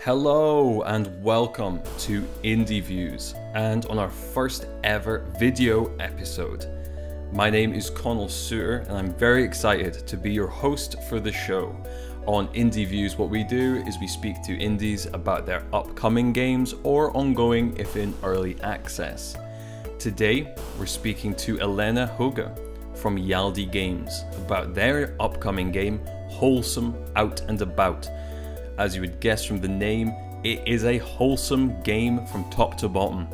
Hello and welcome to IndieViews and on our first ever video episode. My name is Connell Suter and I'm very excited to be your host for the show. On IndieViews, what we do is we speak to indies about their upcoming games or ongoing if in early access. Today, we're speaking to Elena Höge from Yaldi Games about their upcoming game, Wholesome Out and About. As you would guess from the name, it is a wholesome game from top to bottom.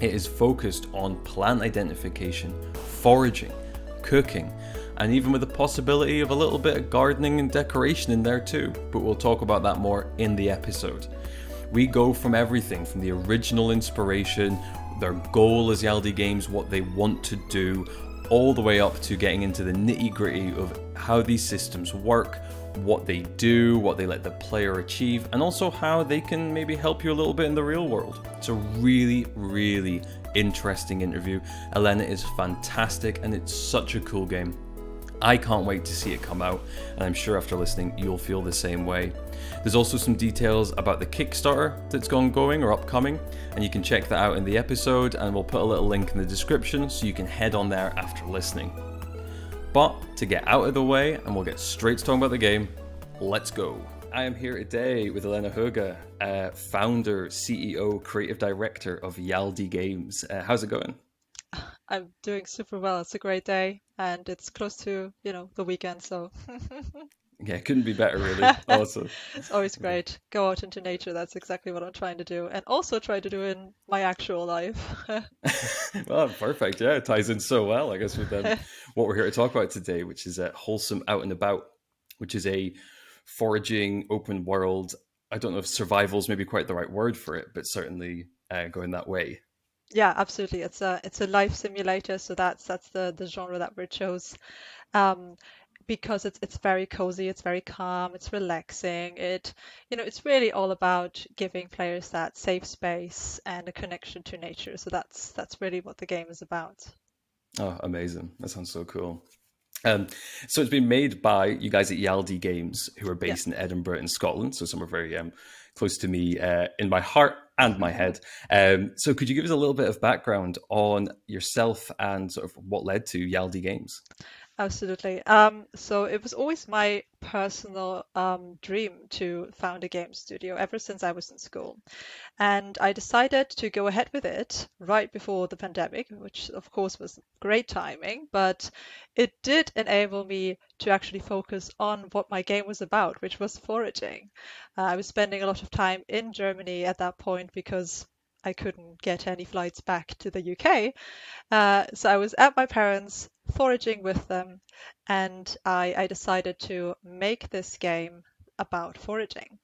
It is focused on plant identification, foraging, cooking, and even with the possibility of a little bit of gardening and decoration in there too, but we'll talk about that more in the episode. We go from everything from the original inspiration, their goal as Yaldi Games, what they want to do, all the way up to getting into the nitty-gritty of how these systems work, what they do, what they let the player achieve, and also how they can maybe help you a little bit in the real world. It's a really interesting interview. Elena is fantastic and it's such a cool game. I can't wait to see it come out, and I'm sure after listening you'll feel the same way. There's also some details about the Kickstarter that's ongoing or upcoming, and you can check that out in the episode, and we'll put a little link in the description so you can head on there after listening. But to get out of the way, and we'll get straight to talking about the game, let's go. I am here today with Elena Höge, founder, CEO, creative director of Yaldi Games. How's it going? I'm doing super well. It's a great day and it's close to, the weekend, so Yeah, it couldn't be better really. Awesome. it's always great. Go out into nature. That's exactly what I'm trying to do, and also try to do in my actual life. Well, perfect. Yeah, it ties in so well, I guess, with what we're here to talk about today, which is Wholesome Out and About, which is a foraging open world. I don't know if survival is maybe quite the right word for it, but certainly going that way. Yeah, absolutely. It's a life simulator, so that's the genre that we chose. Because it's very cozy, it's very calm, it's relaxing. It's really all about giving players that safe space and a connection to nature. So that's really what the game is about. Oh, amazing. That sounds so cool. So it's been made by you guys at Yaldi Games, who are based in Edinburgh in Scotland. So somewhere very close to me in my heart and my head. So could you give us a little bit of background on yourself and sort of what led to Yaldi Games? Absolutely. So it was always my personal dream to found a game studio ever since I was in school. And I decided to go ahead with it right before the pandemic, which of course was great timing, but it did enable me to actually focus on what my game was about, which was foraging. I was spending a lot of time in Germany at that point because I couldn't get any flights back to the UK. So I was at my parents' foraging with them, and I decided to make this game about foraging.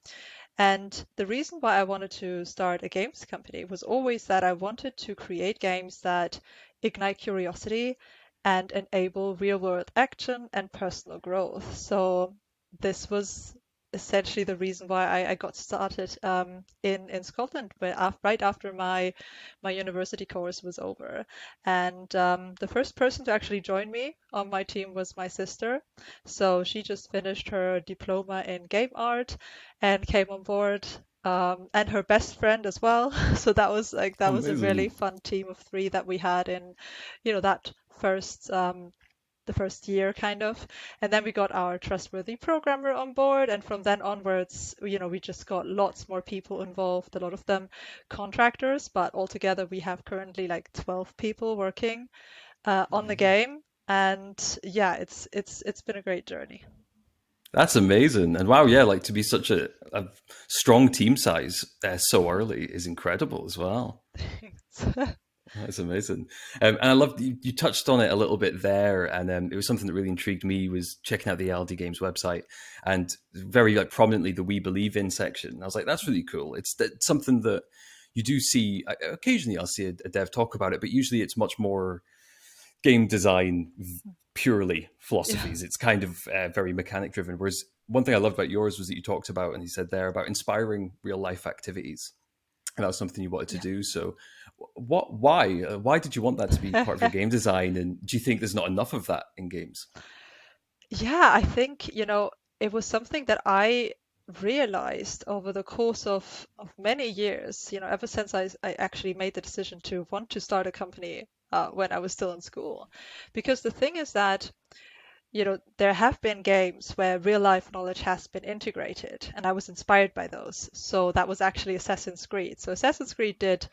And the reason why I wanted to start a games company was always that I wanted to create games that ignite curiosity and enable real-world action and personal growth. So this was essentially the reason why I got started in Scotland, right after my university course was over. And the first person to actually join me on my team was my sister. So she just finished her diploma in game art and came on board. And her best friend as well. So that was was a really fun team of three that we had in, that first the first year kind of. And then we got our trustworthy programmer on board, and from then onwards, we just got lots more people involved, a lot of them contractors, but altogether we have currently like 12 people working on the game. And yeah, it's been a great journey. That's amazing. And wow, yeah, like to be such a strong team size so early is incredible as well. That's amazing. And I love you touched on it a little bit there, and it was something that really intrigued me was checking out the Yaldi Games website and very prominently the We Believe In section. And I was like, that's really cool. It's something that you do see occasionally. I'll see a dev talk about it, but usually it's much more game design purely philosophies. Yeah. It's kind of very mechanic driven. Whereas one thing I loved about yours was that you talked about, and you said there, about inspiring real life activities. And that was something you wanted to do. So why did you want that to be part of your game design? And do you think there's not enough of that in games? Yeah, I think, it was something that I realized over the course of many years, ever since I actually made the decision to want to start a company when I was still in school. Because the thing is that there have been games where real life knowledge has been integrated, and I was inspired by those. So that was actually Assassin's Creed. So Assassin's Creed did,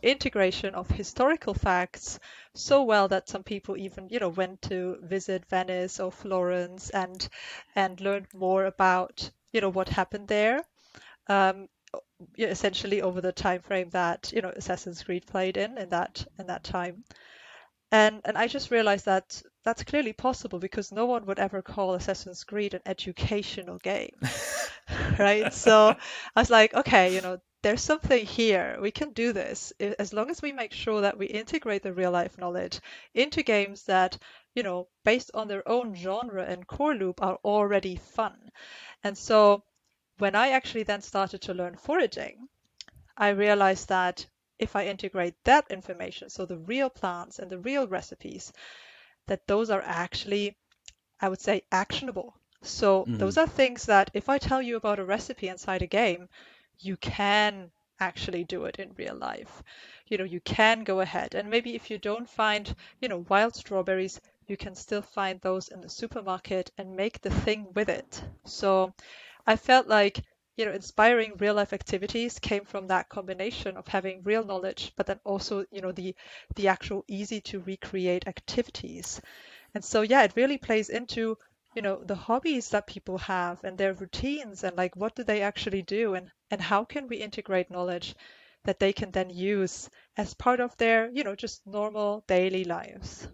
integration of historical facts so well that some people even, went to visit Venice or Florence and learned more about, what happened there. Um, Essentially over the time frame that Assassin's Creed played in that time. And I just realized that that's clearly possible because no one would ever call Assassin's Creed an educational game, right? So I was like, okay, there's something here. We can do this as long as we make sure that we integrate the real life knowledge into games that, based on their own genre and core loop are already fun. And so when I actually then started to learn foraging, I realized that if I integrate that information, so the real plants and the real recipes, that those are actually, I would say, actionable. So those Mm. are things that if I tell you about a recipe inside a game, you can actually do it in real life. You can go ahead and maybe if you don't find, wild strawberries, you can still find those in the supermarket and make the thing with it. So I felt like, inspiring real life activities came from that combination of having real knowledge, but then also, the actual easy to recreate activities. And so, yeah, it really plays into, the hobbies that people have and their routines and like what do they actually do and how can we integrate knowledge that they can then use as part of their, just normal daily lives.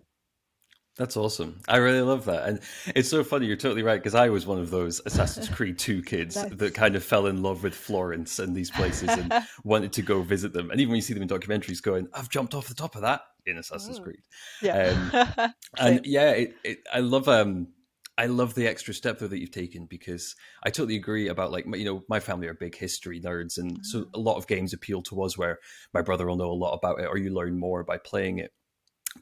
That's awesome. I really love that. And it's so funny. You're totally right. Because I was one of those Assassin's Creed 2 kids that Nice. kind of fell in love with Florence and these places and wanted to go visit them. And even when you see them in documentaries going, I've jumped off the top of that in Assassin's Mm, Creed. yeah. Um, and Same. yeah, I love the extra step though that you've taken because I totally agree about like, my family are big history nerds. And so Mm, a lot of games appeal to us where my brother will know a lot about it or you learn more by playing it,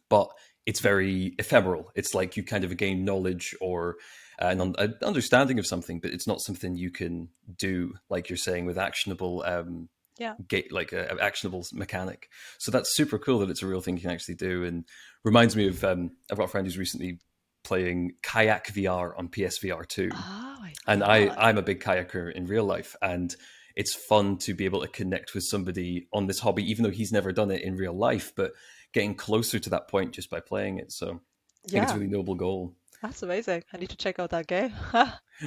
but it's very ephemeral. It's like you kind of gain knowledge or an understanding of something, but it's not something you can do, like you're saying, with actionable yeah. like a actionable mechanic. So that's super cool that it's a real thing you can actually do, and reminds me of I've got a friend who's recently playing Kayak VR on PSVR 2, Oh my and God. I'm a big kayaker in real life, and it's fun to be able to connect with somebody on this hobby, even though he's never done it in real life, but getting closer to that point just by playing it. So I think it's a Yeah, really noble goal. that's amazing. I need to check out that game.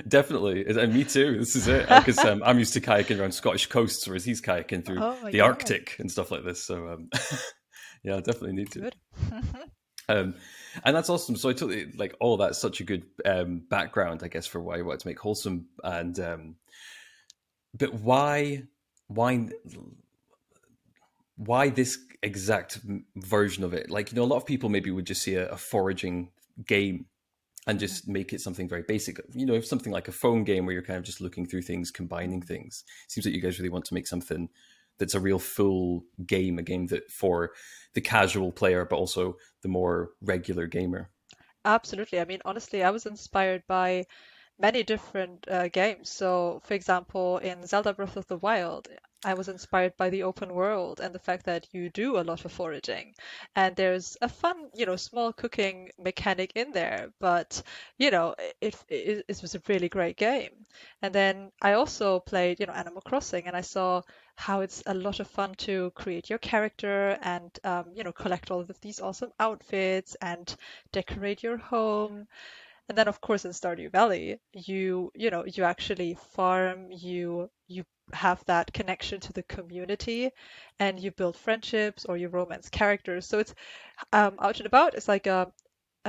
Definitely, and me too. This is it because I'm used to kayaking around Scottish coasts, whereas he's kayaking through Oh my the God. Arctic and stuff like this. So yeah, I definitely need to. Good. Um, and that's awesome. So I totally like all that's such a good background, I guess, for why I wanted to make Wholesome. And but why why this exact version of it? Like, a lot of people maybe would just see a foraging game and Mhm. just make it something very basic. Something like a phone game where you're kind of just looking through things, combining Mhm. things. Seems like you guys really want to make something that's a real full game, a game that for the casual player, but also the more regular gamer. Absolutely. I mean, honestly, I was inspired by many different games. So, for example, in Zelda Breath of the Wild, I was inspired by the open world and the fact that you do a lot of foraging. And there's a fun, small cooking mechanic in there, but, it was a really great game. And then I also played, Animal Crossing, and I saw how it's a lot of fun to create your character and, collect all of these awesome outfits and decorate your home. And then of course in Stardew Valley, you actually farm, you have that connection to the community and you build friendships or you romance characters. So it's Out and About is like a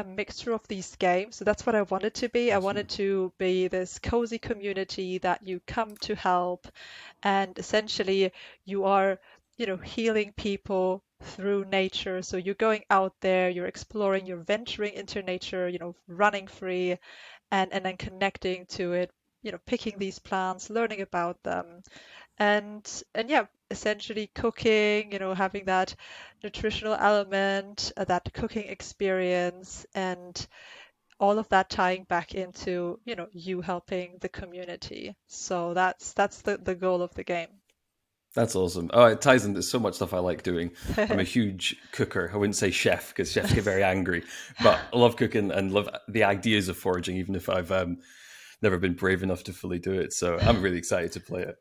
mixture of these games. So that's what I wanted to be. I wanted Awesome. to be this cozy community that you come to help, and essentially you are, healing people through nature. So you're going out there, you're exploring, you're venturing into nature, running free and then connecting to it, picking these plants, learning about them, and yeah, essentially cooking, having that nutritional element, that cooking experience, and all of that tying back into, you helping the community. So that's the goal of the game. That's awesome. Oh, it ties in. There's so much stuff I like doing. I'm a huge cooker. I wouldn't say chef because chefs get very angry, but I love cooking and love the ideas of foraging, even if I've never been brave enough to fully do it. So I'm really excited to play it.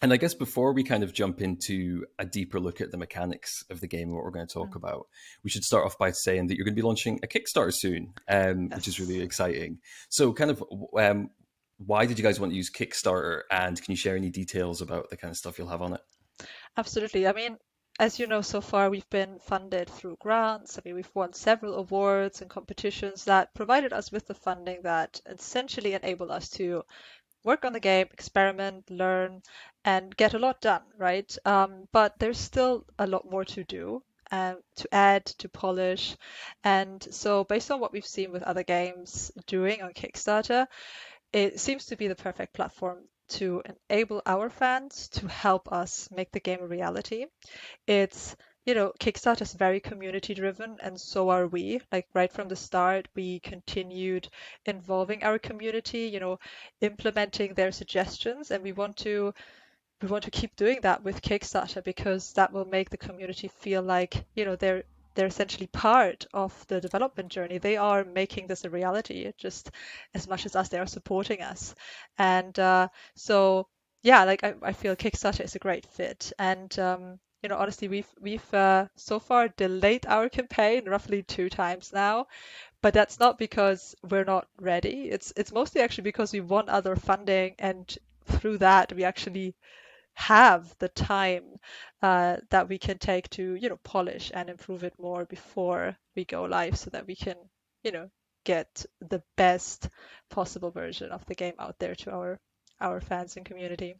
And I guess before we kind of jump into a deeper look at the mechanics of the game and what we're going to talk about, we should start off by saying that you're going to be launching a Kickstarter soon, which is really Yes. exciting. So kind of why did you guys want to use Kickstarter? And can you share any details about the kind of stuff you'll have on it? Absolutely. I mean, as you know, so far we've been funded through grants. I mean, we've won several awards and competitions that provided us with the funding that essentially enabled us to work on the game, experiment, learn, and get a lot done, right? But there's still a lot more to do. To add, to polish. And so, based on what we've seen with other games doing on Kickstarter, it seems to be the perfect platform to enable our fans to help us make the game a reality. It's, Kickstarter is very community driven, and so are we. Like right from the start, we continued involving our community, implementing their suggestions, and we want to keep doing that with Kickstarter because that will make the community feel like, they're essentially part of the development journey. They are making this a reality just as much as us. They are supporting us. And so, yeah, like I feel Kickstarter is a great fit. And honestly, we've so far delayed our campaign roughly 2 times now, but that's not because we're not ready. It's mostly actually because we want other funding, and through that we actually have the time that we can take to, polish and improve it more before we go live so that we can, you know, get the best possible version of the game out there to our fans and community.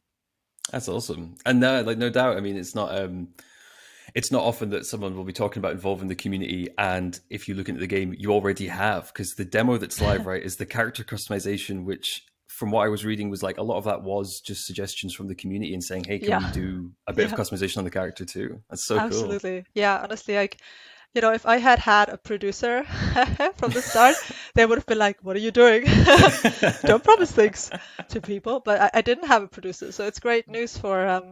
That's awesome. And like no doubt, I mean, it's not often that someone will be talking about involving the community, and if you look into the game, you already have, because the demo that's live, right, is the character customization, which from what I was reading was like a lot of that was just suggestions from the community and saying, hey, can we Yeah, do a bit of yeah, customization on the character too? That's so cool. absolutely. Yeah, honestly, like, if I had had a producer from the start, they would have been like, "What are you doing? Don't promise things to people." But I didn't have a producer, so it's great news for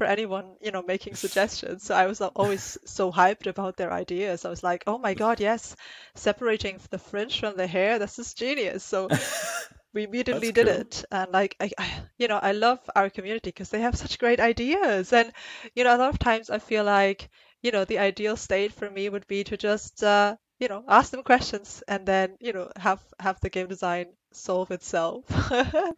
anyone, making suggestions. So I was always so hyped about their ideas. I was like, "Oh my God, yes, separating the fringe from the hair, this is genius." So we That's immediately did cool. it, and like I love our community because they have such great ideas. And a lot of times I feel like the ideal state for me would be to just ask them questions and then have the game design solve itself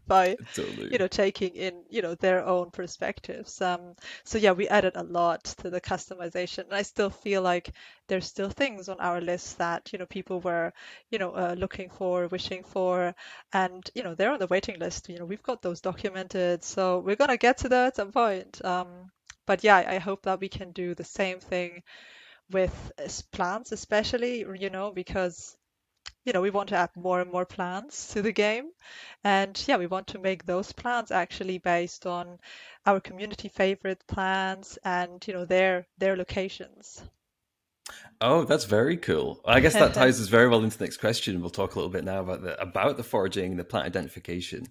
by Totally. taking in their own perspectives. So yeah, we added a lot to the customization, and I still feel like there's still things on our list that people were looking for, wishing for, and they're on the waiting list. We've got those documented, so we're gonna get to that at some point. But yeah, I hope that we can do the same thing with plants, especially, because we want to add more and more plants to the game. And yeah, we want to make those plants actually based on our community favorite plants and, their locations. Oh, that's very cool. I guess that ties us very well into the next question. We'll talk a little bit now about the foraging and the plant identification,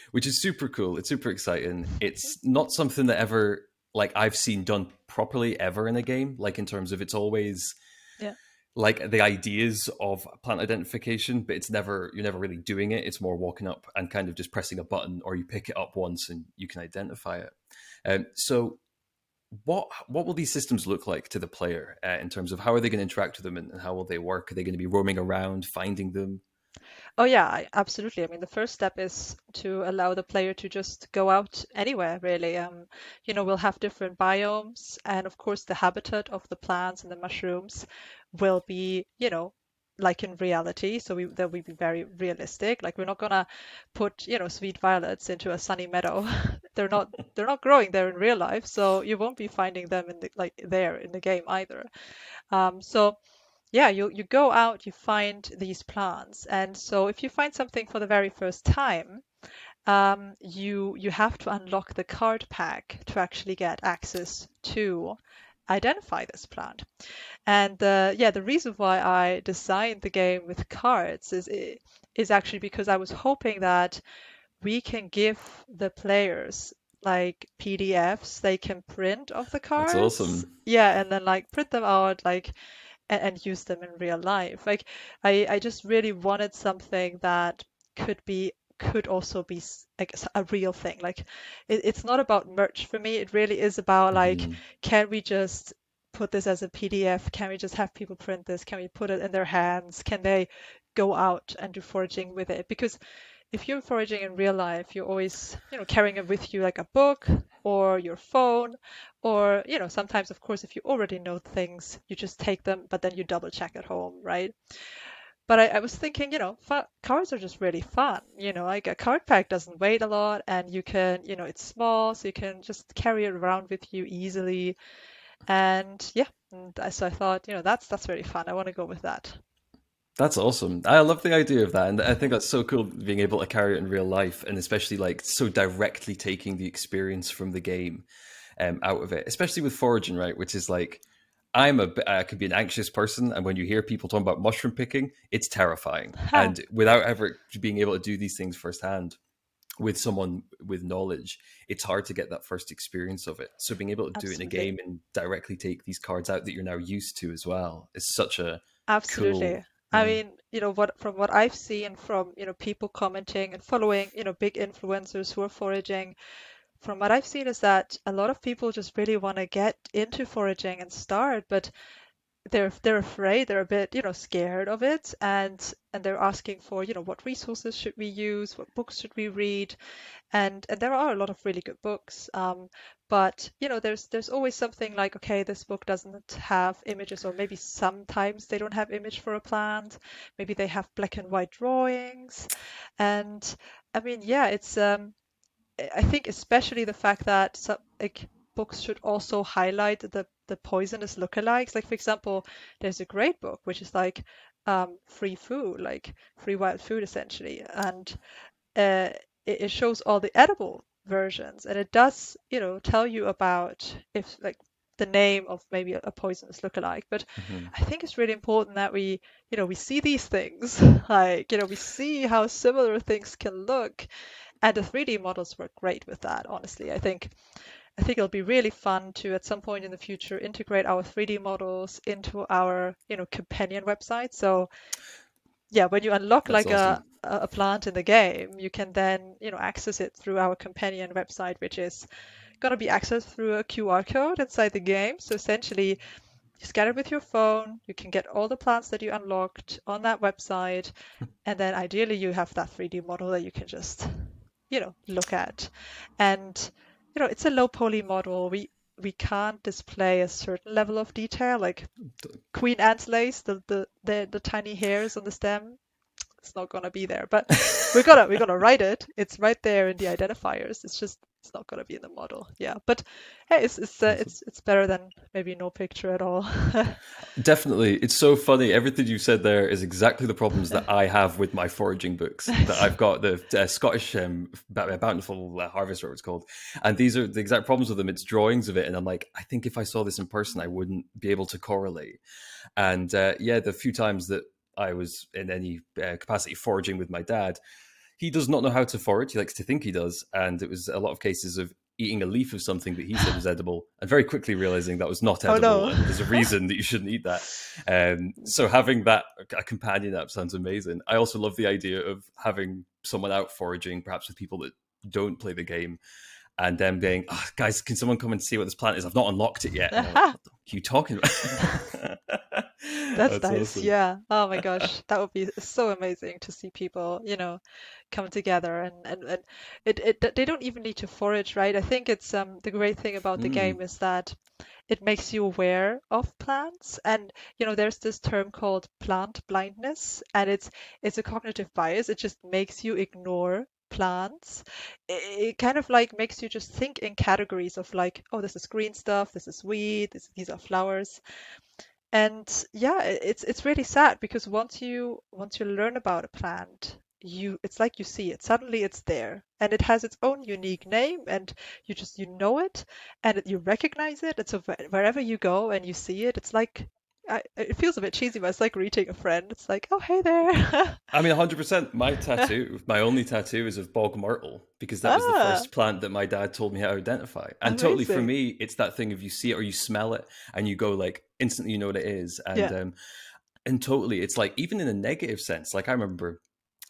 which is super cool. It's super exciting. It's not something that ever like I've seen done properly ever in a game. Like in terms of it's always Yeah. like the ideas of plant identification, but you're never really doing it. It's more walking up and kind of just pressing a button, or you pick it up once and you can identify it. So what will these systems look like to the player in terms of how are they going to interact with them, and how will they work? Are they going to be roaming around, finding them? Oh yeah, absolutely. I mean, the first step is to allow the player to just go out anywhere, really. We'll have different biomes, and of course, the habitat of the plants and the mushrooms will be, like in reality. So that will be very realistic. Like we're not gonna put, sweet violets into a sunny meadow. They're not growing there in real life, so you won't be finding them in there in the game either. So yeah, you go out, you find these plants, and so if you find something for the very first time, you have to unlock the card pack to actually get access to identify this plant. And the reason why I designed the game with cards is actually because I was hoping that we can give the players like PDFs they can print of the That's cards. awesome. Yeah, and then like print them out like and use them in real life. Like I just really wanted something that could also be like a real thing. Like it's not about merch for me. It really is about like, Hmm. can we just put this as a PDF? Can we just have people print this? Can we put it in their hands? Can they go out and do foraging with it? Because if you're foraging in real life, you're always, carrying it with you like a book or your phone, or, sometimes, of course, if you already know things, you just take them, but then you double check at home, right? But I was thinking, cards are just really fun. Like a card pack doesn't weigh a lot, and you can, it's small, so you can just carry it around with you easily. And yeah, so I thought, that's really fun. I want to go with that. That's awesome. I love the idea of that. And I think that's so cool being able to carry it in real life and especially like so directly taking the experience from the game out of it, especially with foraging, right? Which is like, I could be an anxious person. And when you hear people talking about mushroom picking, it's terrifying. And without ever being able to do these things firsthand with someone with knowledge, it's hard to get that first experience of it. So being able to do it in a Absolutely. game and directly take these cards out that you're now used to as well is such a cool, Absolutely. I yeah. mean, what I've seen from, people commenting and following, big influencers who are foraging, from what I've seen is that a lot of people just really want to get into foraging and start, but they're afraid, they're a bit, scared of it, and they're asking for, what resources should we use, what books should we read, and there are a lot of really good books. But there's always something like, okay, this book doesn't have images, or maybe sometimes they don't have image for a plant. Maybe they have black and white drawings. And I mean, yeah, it's I think especially the fact that some like books should also highlight the poisonous lookalikes. Like for example, there's a great book which is like free food, like free wild food essentially, and uh, it shows all the edible versions, and it does, tell you about if like the name of maybe a poisonous lookalike. But Mhm. I think it's really important that we see these things, like, we see how similar things can look, and the 3D models work great with that, honestly. I think it'll be really fun to at some point in the future integrate our 3D models into our, companion website. So yeah, when you unlock That's like awesome. a plant in the game, you can then, access it through our companion website, which is going to be accessed through a QR code inside the game. So essentially, you scan it with your phone, you can get all the plants that you unlocked on that website, and then ideally you have that 3D model that you can just, look at. And, it's a low poly model. We can't display a certain level of detail, like Queen Anne's lace, the tiny hairs on the stem. It's not gonna be there, but we're gonna write it. It's right there in the identifiers. It's not gonna be in the model. Yeah, but hey, Awesome. it's better than maybe no picture at all. Definitely. It's so funny. Everything you said there is exactly the problems that I have with my foraging books. That I've got the Scottish Bountiful Harvest, what it's called. And these are the exact problems with them. It's drawings of it. And I'm like, I think if I saw this in person, I wouldn't be able to correlate. And yeah, the few times that I was in any capacity foraging with my dad, he does not know how to forage. He likes to think he does. And it was a lot of cases of eating a leaf of something that he said was edible and very quickly realizing that was not Oh edible no. and there's a reason that you shouldn't eat that. So having that a companion app sounds amazing. I also love the idea of having someone out foraging, perhaps with people that don't play the game, and them being, oh, guys, can someone come and see what this plant is? I've not unlocked it yet. And they're like, what are you talking about? That's That's nice. awesome. Yeah. Oh my gosh, that would be so amazing to see people, come together, and they don't even need to forage, right? I think it's the great thing about the Mm. game is that it makes you aware of plants, and there's this term called plant blindness, and it's a cognitive bias. It just makes you ignore plants. It kind of like makes you just think in categories of like, oh, this is green stuff, this is weed, these are flowers. And yeah, it's really sad because once you learn about a plant, it's like you see it. Suddenly it's there and it has its own unique name and you know it and you recognize it. And so wherever you go and you see it, it's like it feels a bit cheesy, but it's like greeting a friend. It's like, oh, hey there. I mean, 100%. My tattoo, my only tattoo is of bog myrtle because that was the Ah, first plant that my dad told me how to identify. And totally for amazing. me, it's that thing of you see it or you smell it and you go like instantly you know what it is. Yeah. And totally, it's like even in a negative sense. Like I remember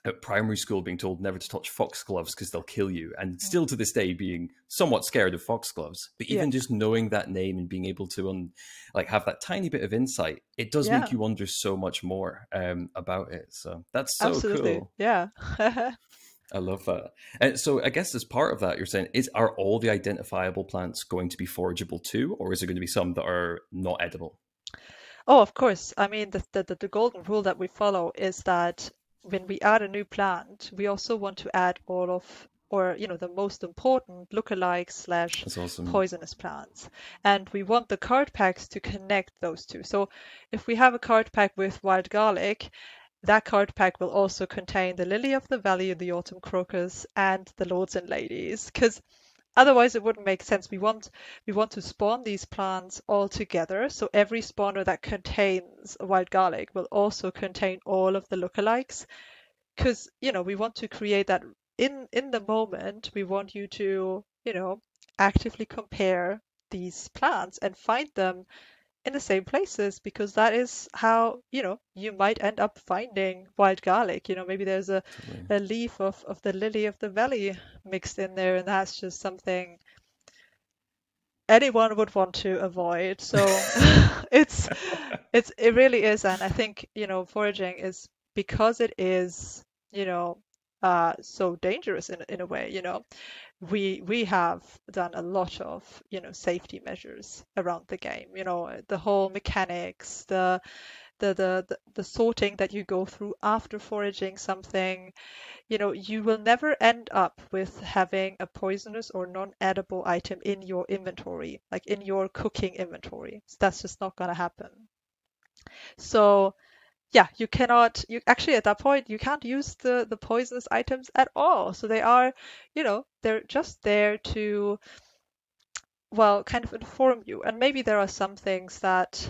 at primary school being told never to touch foxgloves because they'll kill you, and Mm. still to this day being somewhat scared of foxgloves. But Yeah. even just knowing that name and being able to like have that tiny bit of insight, it does make Yeah. you wonder so much more about it. So that's so Absolutely. cool. Yeah. I love that. And so I guess as part of that, you're saying are all the identifiable plants going to be forageable too, or is there going to be some that are not edible? Oh, of course. I mean, the golden rule that we follow is that when we add a new plant, we also want to add all of, or, the most important lookalike slash That's awesome. poisonous plants. And we want the card packs to connect those two. So if we have a card pack with wild garlic, that card pack will also contain the lily of the valley, the autumn crocus, and the lords and ladies. Because otherwise, it wouldn't make sense. We want to spawn these plants all together. So every spawner that contains a wild garlic will also contain all of the lookalikes. Because, we want to create that in the moment. We want you to, actively compare these plants and find them in the same places because that is how, you might end up finding wild garlic. Maybe there's a, Totally. a leaf of the lily of the valley mixed in there, and that's just something anyone would want to avoid. So it's it really is, and I think, foraging is because it is, so dangerous in a way, we have done a lot of, safety measures around the game, the whole mechanics, the sorting that you go through after foraging something. You will never end up with having a poisonous or non-edible item in your inventory, like in your cooking inventory. That's just not going to happen. So yeah, you actually at that point, you can't use the poisonous items at all. So they are, they're just there to, well, kind of inform you. And maybe there are some things that,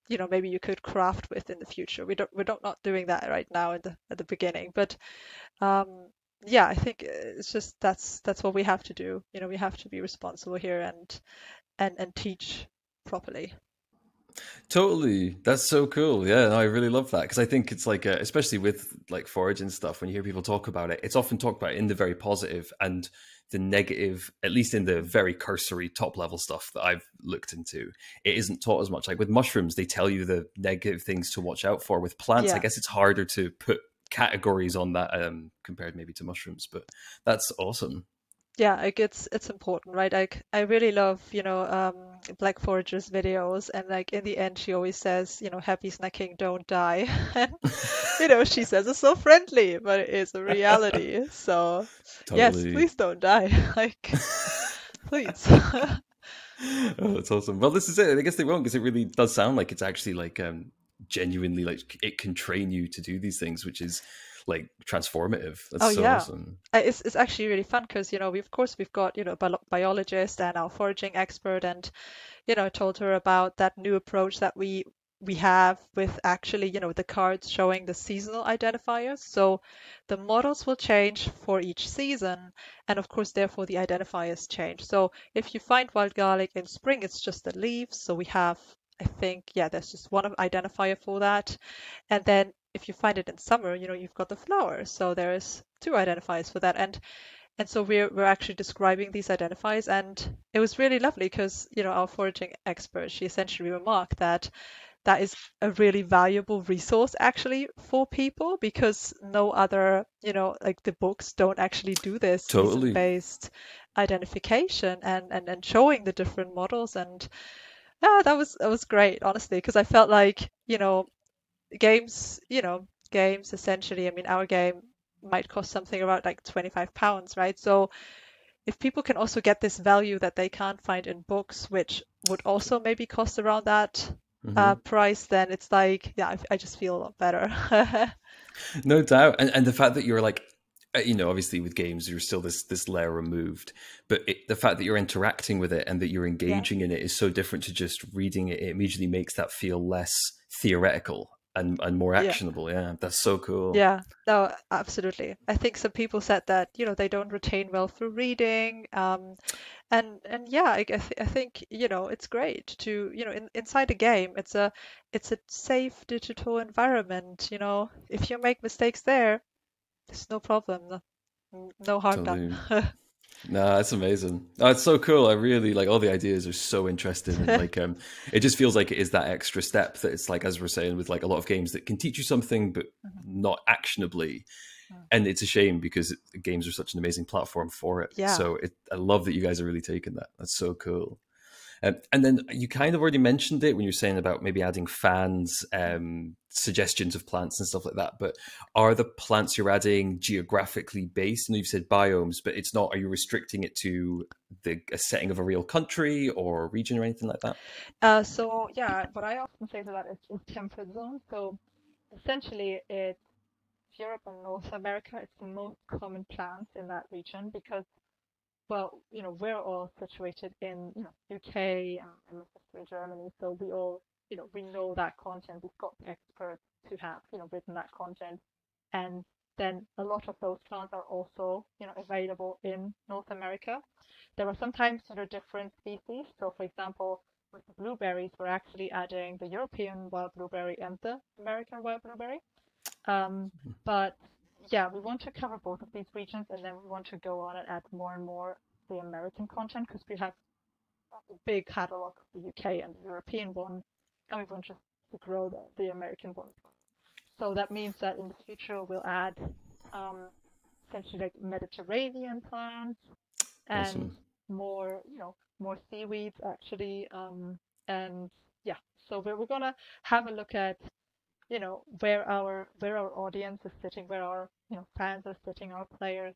maybe you could craft with in the future. We're not doing that right now at the beginning, but um, yeah, I think it's just that's what we have to do. We have to be responsible here and teach properly. Totally. That's so cool. Yeah, no, I really love that because I think it's like, especially with like forage and stuff, when you hear people talk about it, it's often talked about in the very positive and the negative, at least in the very cursory top level stuff that I've looked into, it isn't taught as much. Like with mushrooms, they tell you the negative things to watch out for. With plants, I Yeah. guess it's harder to put categories on that compared maybe to mushrooms, but that's awesome. Yeah, like it's important, right? Like I really love, Black Forager's videos, and like in the end she always says, happy snacking, don't die. And she says it's so friendly, but it is a reality. So yes, Totally. please don't die. Like, please. Oh, that's awesome. Well, this is it. I guess they won't because it really does sound like it's actually like genuinely like it can train you to do these things, which is like transformative. That's Oh so yeah. awesome. It's actually really fun because, we've got, biologist and our foraging expert, and I told her about that new approach that we have with actually, the cards showing the seasonal identifiers. So the models will change for each season, and of course, therefore, the identifiers change. So if you find wild garlic in spring, it's just the leaves. So we have, I think, yeah, there's just one identifier for that. And then if you find it in summer, you've got the flowers. So there is two identifiers for that. And so we're actually describing these identifiers, and it was really lovely because, our foraging expert, she essentially remarked that that is a really valuable resource actually for people because no other, like the books don't actually do this Totally. season-based identification and showing the different models. And yeah, that was great, honestly, because I felt like, games, games essentially, I mean, our game might cost something around like £25, right? So if people can also get this value that they can't find in books, which would also maybe cost around that, Hmm. price, then it's like, yeah, I just feel a lot better. No doubt, and the fact that you're like, obviously with games you're still this layer removed, but the fact that you're interacting with it and that you're Yeah, engaging in it is so different to just reading it. It immediately makes that feel less theoretical and more yeah. actionable. Yeah, that's so cool. Yeah, no, absolutely. I think some people said that, they don't retain well through reading. And yeah, I think, it's great to, inside a game, it's a safe digital environment, If you make mistakes there, there's no problem, no harm done. Totally. No, that's amazing. Oh, it's so cool. I really like all the ideas are so interesting and like it just feels like it is that extra step that it's like as we're saying with like a lot of games that can teach you something but Mhm. not actionably. Mm. And it's a shame because games are such an amazing platform for it. Yeah. So I love that you guys are really taking that. That's so cool. And then you kind of already mentioned it when you were saying about maybe adding fans, suggestions of plants and stuff like that. But are the plants you're adding geographically based? And you've said biomes, but it's not. Are you restricting it to a setting of a real country or region or anything like that? So yeah, what I often say to that is temperate zone. So essentially, it's Europe and North America. It's the most common plants in that region because, well, we're all situated in, UK and my sister in Germany, so we all, we know that content. We've got experts who have, written that content, and then a lot of those plants are also, available in North America. There are sometimes, different species. So, for example, with the blueberries, we're actually adding the European wild blueberry and the American wild blueberry. Um, but yeah, we want to cover both of these regions, and then we want to go on and add more and more the American content because we have a big catalog of the UK and the European one, and we want to grow the American one. So that means that in the future we'll add um, essentially like Mediterranean plants and Awesome. more seaweeds actually. And yeah, so we're gonna have a look at where our audience is sitting, where our fans are sitting, our players,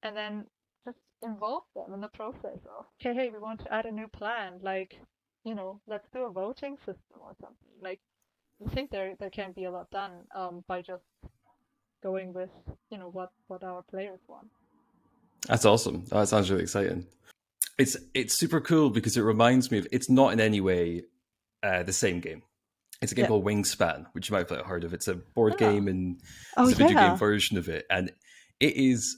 and then just involve them in the process of, okay, hey, we want to add a new plan, like, let's do a voting system or something. Like, I think there can be a lot done by just going with what our players want. That's awesome. Oh, that sounds really exciting. It's super cool because it reminds me of. It's not in any way the same game. It's a game Yeah. called Wingspan, which you might have heard of. It's a board Oh. game and Oh there's a video game yeah. version of it, and it is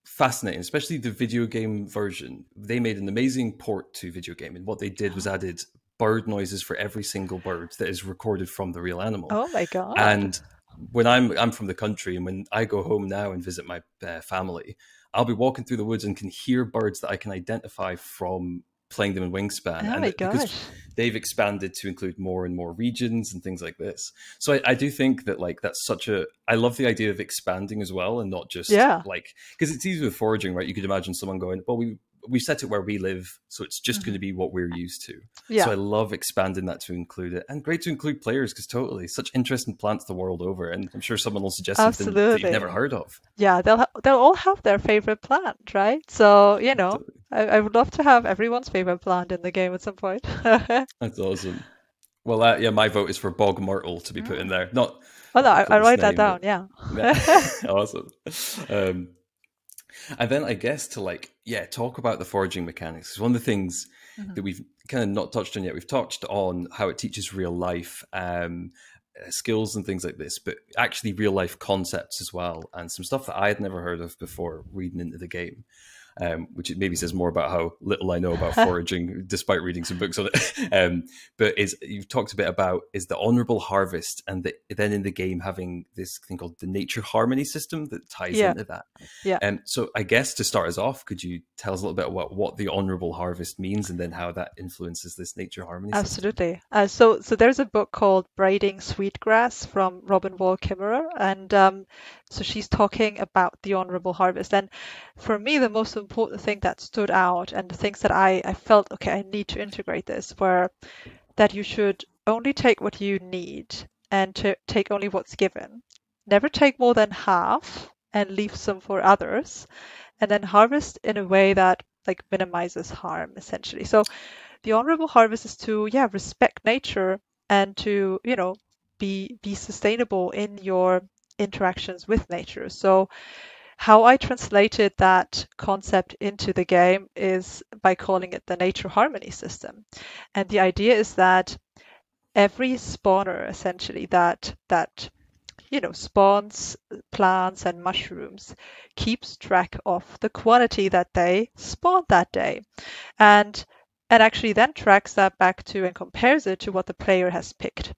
fascinating, especially the video game version. They made an amazing port to video game, and what they did was added bird noises for every single bird that is recorded from the real animal. Oh my God. And when I'm from the country, and when I go home now and visit my family, I'll be walking through the woods and can hear birds that I can identify from playing them in Wingspan, Oh and my because gosh. they've expanded to include more and more regions and things like this. So I do think that like that's such a. I love the idea of expanding as well, and not just Yeah. like because it's easy with foraging, right? You could imagine someone going, "Well, we set it where we live, so it's just going Hmm. to be what we're used to." So Yeah. I love expanding that to include it, and great to include players because totally such interesting plants the world over, and I'm sure someone will suggest something that you've never Absolutely. heard of. Yeah, they'll all have their favorite plant, right? So, I would love to have everyone's favorite plant in the game at some point. That's awesome. Well, yeah, my vote is for bog myrtle to be put in Mm. there. Not Oh no, the I coolest write that name, down. but Yeah. yeah, awesome. Um, and then I guess to like, yeah, talk about the foraging mechanics. 'Cause one of the things Mhm. that we've kind of not touched on yet, we've touched on how it teaches real life skills and things like this, but actually real life concepts as well, and some stuff that I had never heard of before reading into the game. Which it maybe says more about how little I know about foraging, despite reading some books on it. But is you've talked a bit about is the honorable harvest, and then in the game having this thing called the nature harmony system that ties Yeah. into that. Yeah. So I guess to start us off, could you tell us a little bit about what the honorable harvest means, and then how that influences this nature harmony system? Absolutely. So there's a book called Braiding Sweetgrass from Robin Wall Kimmerer, and so she's talking about the honorable harvest. And for me, the most important thing that stood out, and the things that I felt, okay, I need to integrate this, were that you should only take what you need and to take only what's given. Never take more than half and leave some for others, and then harvest in a way that like minimizes harm, essentially. So the honorable harvest is to, yeah, respect nature and to, be sustainable in your interactions with nature. So how I translated that concept into the game is by calling it the nature harmony system. And the idea is that every spawner essentially that spawns plants and mushrooms keeps track of the quantity that they spawned that day, and actually then tracks that back to and compares it to what the player has picked,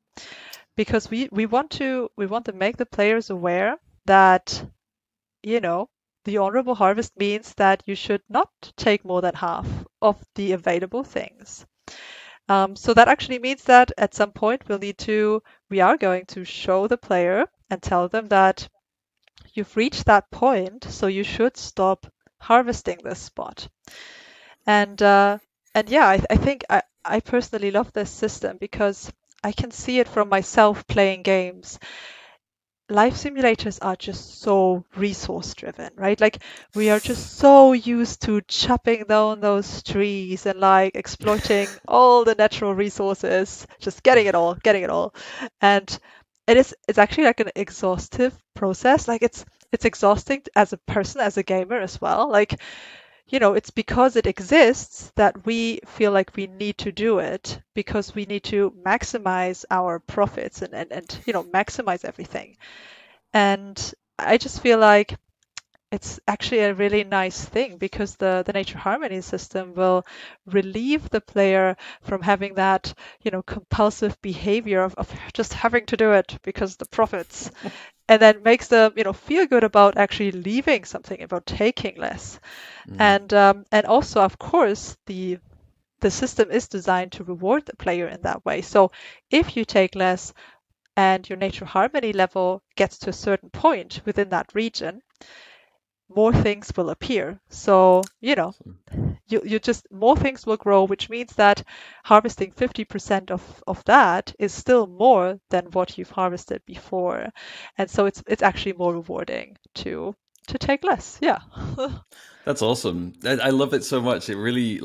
because we want to make the players aware that you know the honorable harvest means that you should not take more than half of the available things. So that actually means that at some point we are going to show the player and tell them that you've reached that point, so you should stop harvesting this spot. And yeah, I think I personally love this system because I can see it from myself playing games. Life simulators are just so resource driven, right? Like we are just so used to chopping down those trees and like exploiting all the natural resources, just getting it all. And it's actually like an exhaustive process. Like it's exhausting as a person, as a gamer as well. Like, it's because it exists that we feel like we need to do it because we need to maximize our profits and maximize everything. And I just feel like it's actually a really nice thing because the nature harmony system will relieve the player from having that, compulsive behavior of just having to do it because the profits, and then makes them, feel good about actually leaving something, about taking less. And also, of course, the system is designed to reward the player in that way. So if you take less and your nature harmony level gets to a certain point within that region, more things will appear. So, you just more things will grow, which means that harvesting 50% of that is still more than what you've harvested before. And so it's actually more rewarding to take less. Yeah. That's awesome. I love it so much. It really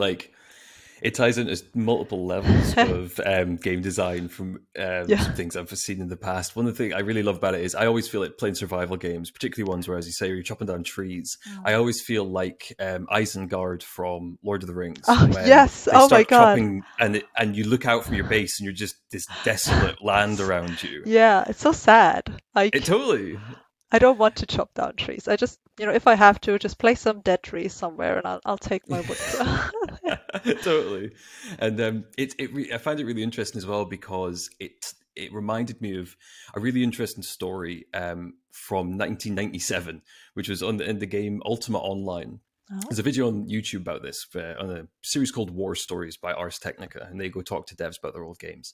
it ties into multiple levels of game design from Yeah. some things I've seen in the past. One of the things I really love about it is I always feel like playing survival games, particularly ones where, as you say, you're chopping down trees. I always feel like Isengard from Lord of the Rings, Oh, when yes. they Oh my start God. chopping and you look out from your base and you're just this desolate land around you. Yeah, it's so sad. It Like, totally. I don't want to chop down trees. I just, if I have to, just place some dead trees somewhere and I'll take my wood. Totally. And I find it really interesting as well because it reminded me of a really interesting story from 1997, which was in the game Ultima Online. Oh, There's a video on YouTube about this on a series called War Stories by Ars Technica, and they go talk to devs about their old games.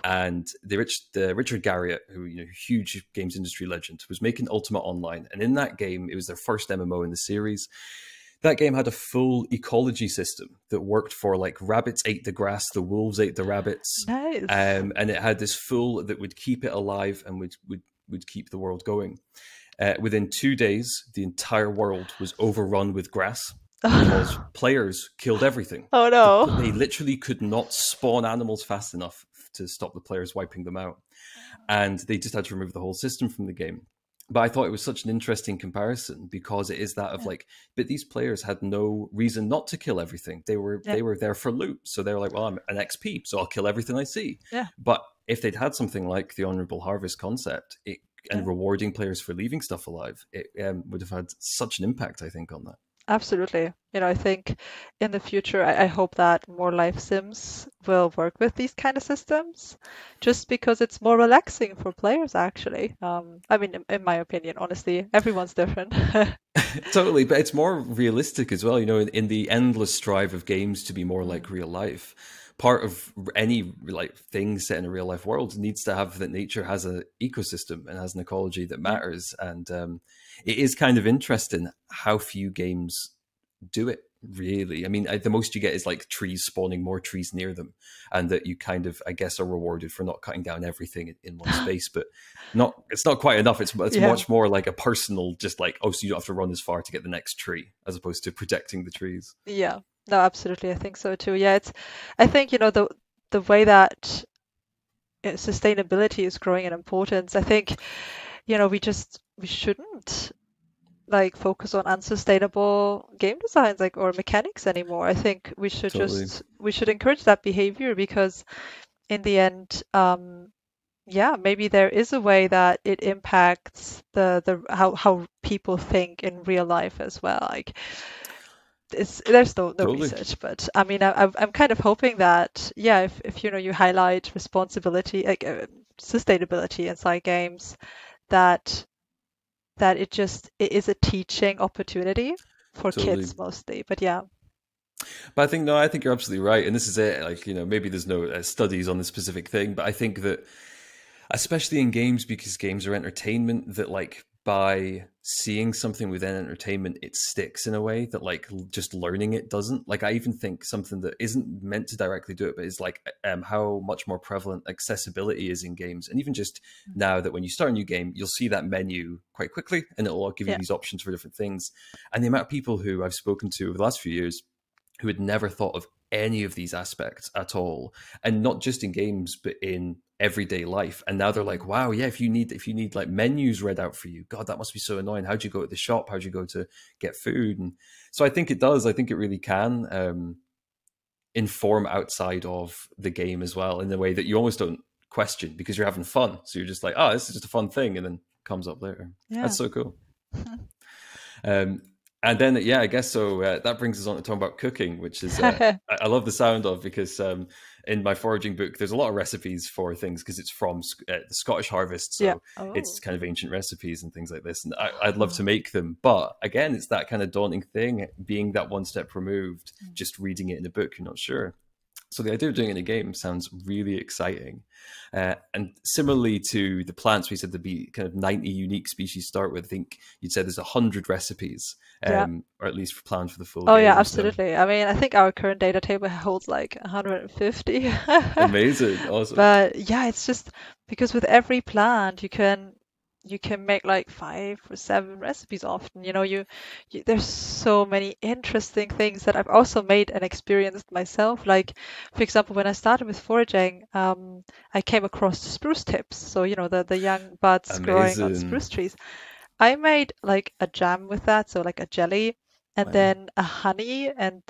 And the Richard Garriott, who huge games industry legend, was making Ultima Online, and in that game, it was their first MMO in the series. That game had a full ecology system that worked for like rabbits ate the grass, the wolves ate the rabbits, nice. and it had this full that would keep it alive and would keep the world going. Within 2 days, the entire world was overrun with grass because players killed everything. Oh no. They literally could not spawn animals fast enough to stop the players wiping them out. And they just had to remove the whole system from the game. But I thought it was such an interesting comparison because it is that of but these players had no reason not to kill everything. They were there for loot. So they were like, well, I'm an XP, so I'll kill everything I see. Yeah. But if they'd had something like the honorable harvest concept, and rewarding players for leaving stuff alive, it would have had such an impact, I think, on that. Absolutely. I think in the future, I hope that more life sims will work with these kind of systems, just because it's more relaxing for players, actually. I mean, in my opinion, honestly, everyone's different. Totally, but it's more realistic as well. In the endless strive of games to be more like real life, part of any thing set in a real life world needs to have that nature has an ecosystem and has an ecology that matters. And it is kind of interesting how few games do it, really. I mean, the most you get is like trees spawning more trees near them, and that you kind of, I guess, are rewarded for not cutting down everything in one space. But it's not quite enough. It's much more like a personal, just like, oh, so you don't have to run as far to get the next tree, as opposed to protecting the trees. Yeah, no, absolutely. I think so too. Yeah, I think, the way that sustainability is growing in importance. I think, we shouldn't like focus on unsustainable game designs like or mechanics anymore. I think Totally. we should encourage that behavior because in the end, yeah, maybe there is a way that it impacts the how people think in real life as well. Like there's no Totally. research, but I mean, I'm kind of hoping that yeah, if you highlight responsibility like sustainability inside games, that it is a teaching opportunity for Totally. kids mostly. But yeah, But I think no, I think you're absolutely right, and this is it. Like maybe there's no studies on this specific thing, but I think that especially in games because games are entertainment that like by seeing something within entertainment it sticks in a way that like just learning it doesn't. Like I even think something that isn't meant to directly do it but is like how much more prevalent accessibility is in games, and even just now that when you start a new game you'll see that menu quite quickly and it'll give you yeah, these options for different things, and the amount of people who I've spoken to over the last few years who had never thought of any of these aspects at all, and not just in games but in everyday life, and now they're like, wow, yeah, if you need like menus read out for you, god, that must be so annoying. How do you go to the shop? How do you go to get food? And so I think it does, I think it really can inform outside of the game as well in a way that you almost don't question because you're having fun, so you're just like, oh, this is just a fun thing, and then comes up later. yeah. That's so cool. um and then, yeah, I guess so. That brings us on to talking about cooking, which is I love the sound of because in my foraging book, there's a lot of recipes for things because it's from the Scottish harvest, Yeah. so it's Oh. kind of ancient recipes and things like this. And I'd love to make them, but again, it's that kind of daunting thing, being that one step removed. Just reading it in a book, you're not sure. So the idea of doing it in a game sounds really exciting. And similarly to the plants, we said there'd be kind of 90 unique species to start with. I think you'd said there's 100 recipes, Yeah. or at least planned for the full Oh yeah, game. So absolutely. I mean, I think our current data table holds like 150. amazing. Awesome. But yeah, it's just because with every plant you can make like 5 or 7 recipes often. There's so many interesting things that I've also made and experienced myself. Like, for example, when I started with foraging, I came across spruce tips. So, the young buds growing on Amazing. spruce trees. I made like a jam with that, so like a jelly, and Wow. then a honey and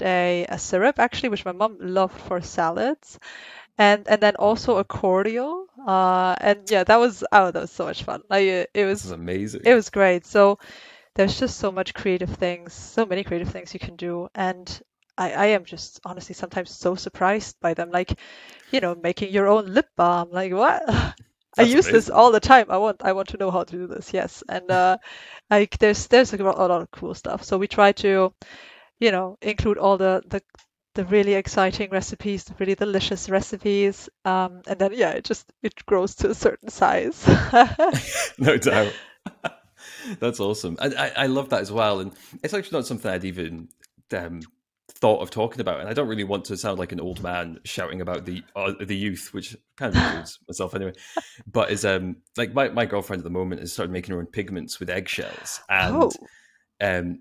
a syrup actually, which my mom loved for salads, and then also a cordial. And yeah, that was so much fun. Like This is it amazing. was great. So there's just so many creative things you can do, and I am just honestly sometimes so surprised by them. Like, making your own lip balm. Like what? I That's use this amazing. all the time. I want to know how to do this. Yes, and like there's a lot of cool stuff. So we try to include all the really exciting recipes, the really delicious recipes, and then yeah, it grows to a certain size. No doubt. That's awesome. I love that as well. And it's actually not something I'd even um, thought of talking about. And I don't really want to sound like an old man shouting about the youth, which kind of includes myself anyway. But is like my girlfriend at the moment has started making her own pigments with eggshells, and Oh,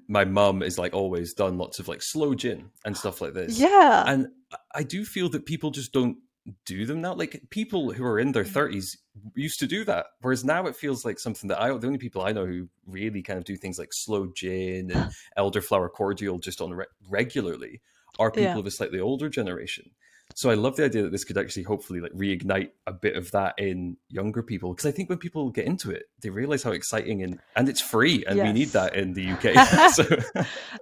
my mum is like always done lots of like slow gin and stuff like this. yeah. And I do feel that people just don't do them now. Like people who are in their Mm. 30s used to do that, whereas now it feels like something that the only people I know who really kind of do things like slow gin and elderflower cordial just on regularly are Yeah. people of a slightly older generation. So I love the idea that this could actually hopefully like reignite a bit of that in younger people, because I think when people get into it, they realize how exciting and it's free, and we need Yes. that in the UK. So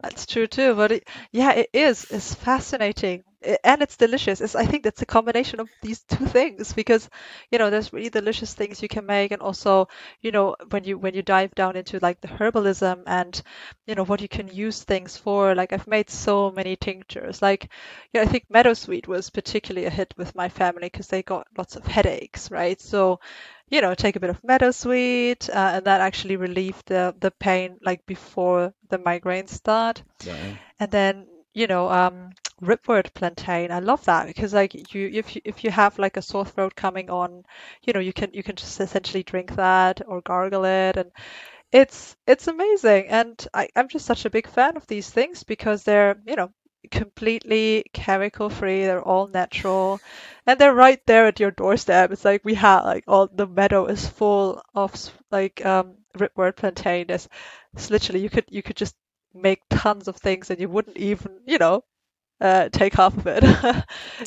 That's true too, but yeah, it is. It's fascinating and it's delicious. I think that's a combination of these two things because, there's really delicious things you can make, and also, when you dive down into like the herbalism and, what you can use things for. Like I've made so many tinctures. Like, I think meadowsweet was particularly a hit with my family because they got lots of headaches, right? So take a bit of meadowsweet, and that actually relieved the pain like before the migraines start. wow, And then, ripwort plantain. I love that because like if you have like a sore throat coming on, you can just essentially drink that or gargle it, and it's amazing. And I'm just such a big fan of these things because they're, completely chemical free. They're all natural, and they're right there at your doorstep. It's like we have like all the meadow is full of like ripwort plantain. It's literally you could just make tons of things and you wouldn't even take half of it.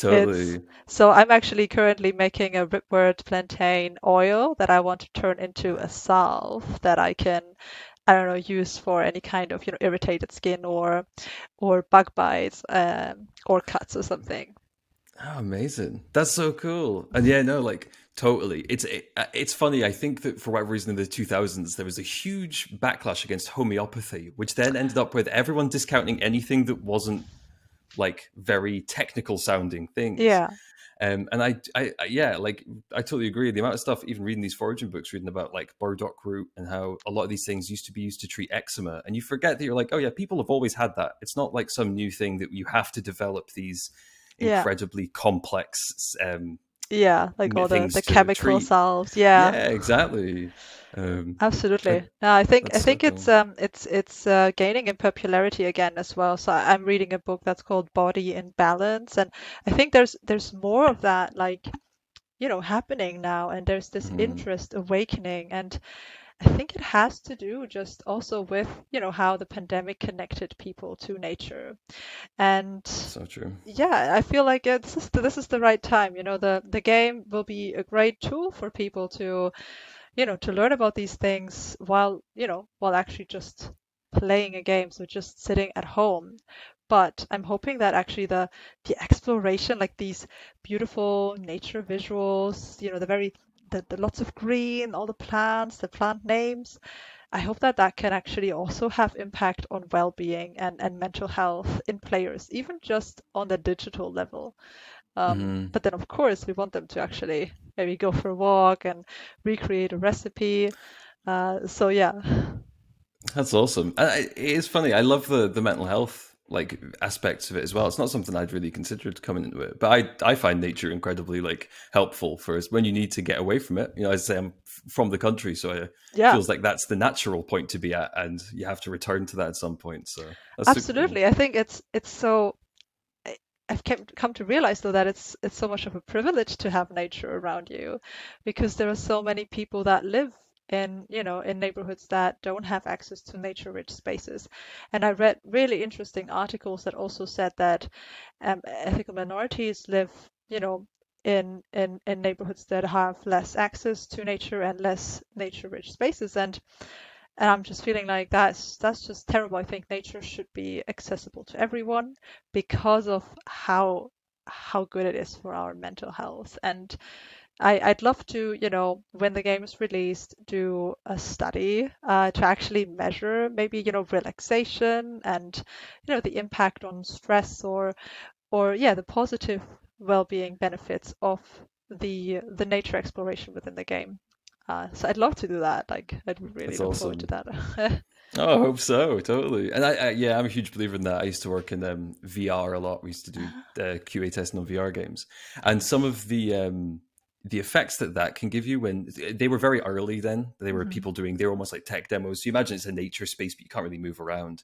It's Totally. so I'm actually currently making a ripwort plantain oil that I want to turn into a salve that I can, I don't know, use for any kind of, irritated skin or bug bites or cuts or something. Oh, amazing. That's so cool. And yeah, no, like totally. It's funny. I think that for whatever reason in the 2000s there was a huge backlash against homeopathy, which then ended up with everyone discounting anything that wasn't like very technical sounding things. Yeah, And yeah, like I totally agree. The amount of stuff, even reading these foraging books, reading about like burdock root and how a lot of these things used to be used to treat eczema, and you forget that you're like, oh yeah, people have always had that. It's not like some new thing that you have to develop these yeah, incredibly complex yeah, like all the things the to chemical treat. salves. Yeah. Yeah, exactly. Um, Absolutely. and No, I think I that's so think it's cool. gaining in popularity again as well. So I'm reading a book that's called Body in Balance, and I think there's more of that like happening now, and there's this Mhm. interest awakening, and I think it has to do just also with how the pandemic connected people to nature, and So true. yeah, I feel like this is the right time. The game will be a great tool for people to learn about these things while actually just playing a game, so just sitting at home. But I'm hoping that actually the exploration, like these beautiful nature visuals, the lots of green, all the plants, the plant names, I hope that that can actually also have impact on well-being and mental health in players, even just on the digital level. Mhm. But then, of course, we want them to actually maybe go for a walk and recreate a recipe. So yeah, That's awesome. It is funny. I love the mental health like aspects of it as well. It's not something I'd really considered coming into it, but I find nature incredibly like helpful for us when you need to get away from it. You know, as I say, I'm from the country, so it yeah, feels like that's the natural point to be at, and you have to return to that at some point. So that's super cool. absolutely. I think it's so. I- I've come to realize though that it's so much of a privilege to have nature around you, because there are so many people that live in neighborhoods that don't have access to nature-rich spaces. And I read really interesting articles that also said that ethical minorities live, you know, in neighborhoods that have less access to nature and less nature-rich spaces. And I'm just feeling like that's just terrible. I think nature should be accessible to everyone because of how good it is for our mental health. And I'd love to, when the game is released, do a study to actually measure maybe, relaxation and, the impact on stress or yeah, the positive well-being benefits of the nature exploration within the game. So I'd love to do that. Like, I'd really That's look forward to awesome. that. Oh, I hope so. Totally. And yeah, I'm a huge believer in that. I used to work in VR a lot. We used to do QA testing on VR games, and some of the effects that that can give you when they were very early. Then they were Mhm. people doing. They were almost like tech demos. So you imagine it's a nature space, but you can't really move around.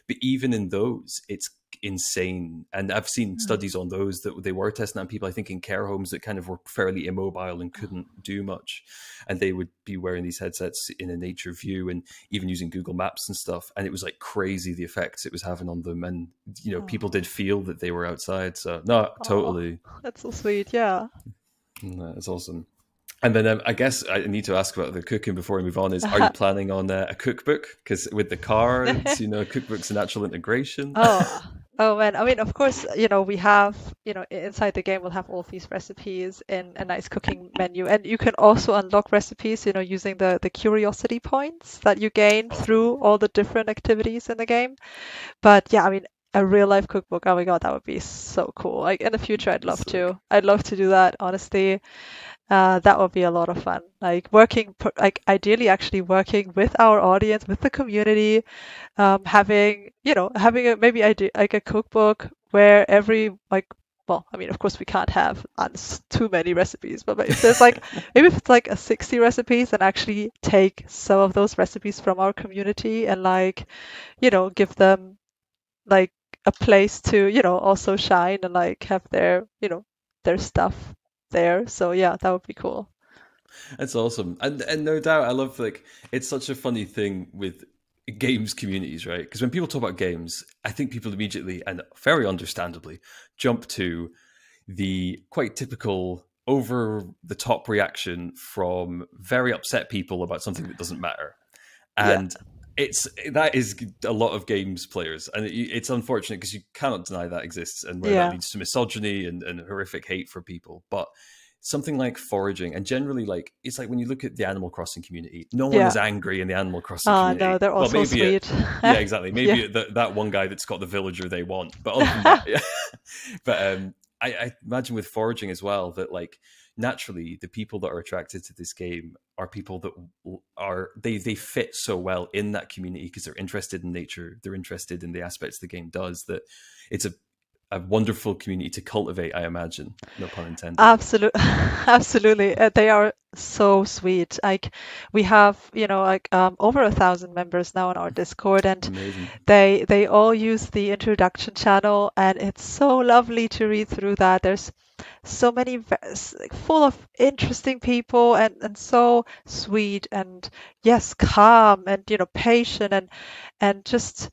But even in those, it's insane. And I've seen Mhm. studies on those that they were testing on people. I think in care homes that kind of were fairly immobile and couldn't do much, and they would be wearing these headsets in a nature view and even using Google Maps and stuff. And it was like crazy the effects it was having on them. And, you know, people Oh, did feel that they were outside. So, no, oh, totally. that's so sweet. Yeah. No, it's awesome. And then I guess I need to ask about the cooking before we move on is, are you planning on a cookbook? Because with the cards, you know, cookbook's a natural integration. Oh, oh man. I mean, of course, we have, inside the game, we'll have all of these recipes in a nice cooking menu. And you can also unlock recipes, using the curiosity points that you gain through all the different activities in the game. But yeah, I mean, a real life cookbook, oh my God, that would be so cool. Like in the future, I'd love Sick. to. I'd love to do that, honestly. That would be a lot of fun. Like like ideally actually working with our audience, with the community, having a maybe idea like a cookbook where well, I mean, of course we can't have too many recipes, but if there's like maybe if it's like a 60 recipes, and actually take some of those recipes from our community and give them like a place to, also shine and like have their, their stuff there. So yeah, that would be cool. That's awesome, and no doubt, I love like it's such a funny thing with games communities, right? Because when people talk about games, I think people immediately and very understandably jump to the quite typical over the top reaction from very upset people about something that doesn't matter. Yeah, And that is a lot of games players, and it's unfortunate because you cannot deny that exists, and where that yeah, leads to misogyny and horrific hate for people. But something like foraging, and generally, like it's like when you look at the Animal Crossing community, no one yeah. is angry in the Animal Crossing community. No, they're all Well, so maybe it, sweet. yeah, exactly. Yeah. Maybe that one guy that's got the villager they want, but other than that, yeah. But I imagine with foraging as well that like naturally the people that are attracted to this game are people that are they fit so well in that community because they're interested in nature, they're interested in the aspects the game does, that it's a wonderful community to cultivate, I imagine, no pun intended. Absolutely, absolutely. They are so sweet. Like we have, like over 1,000 members now on our Discord, and Amazing. they all use the introduction channel, and it's so lovely to read through that. There's so many like, full of interesting people, and so sweet, and yes, calm, and patient, and just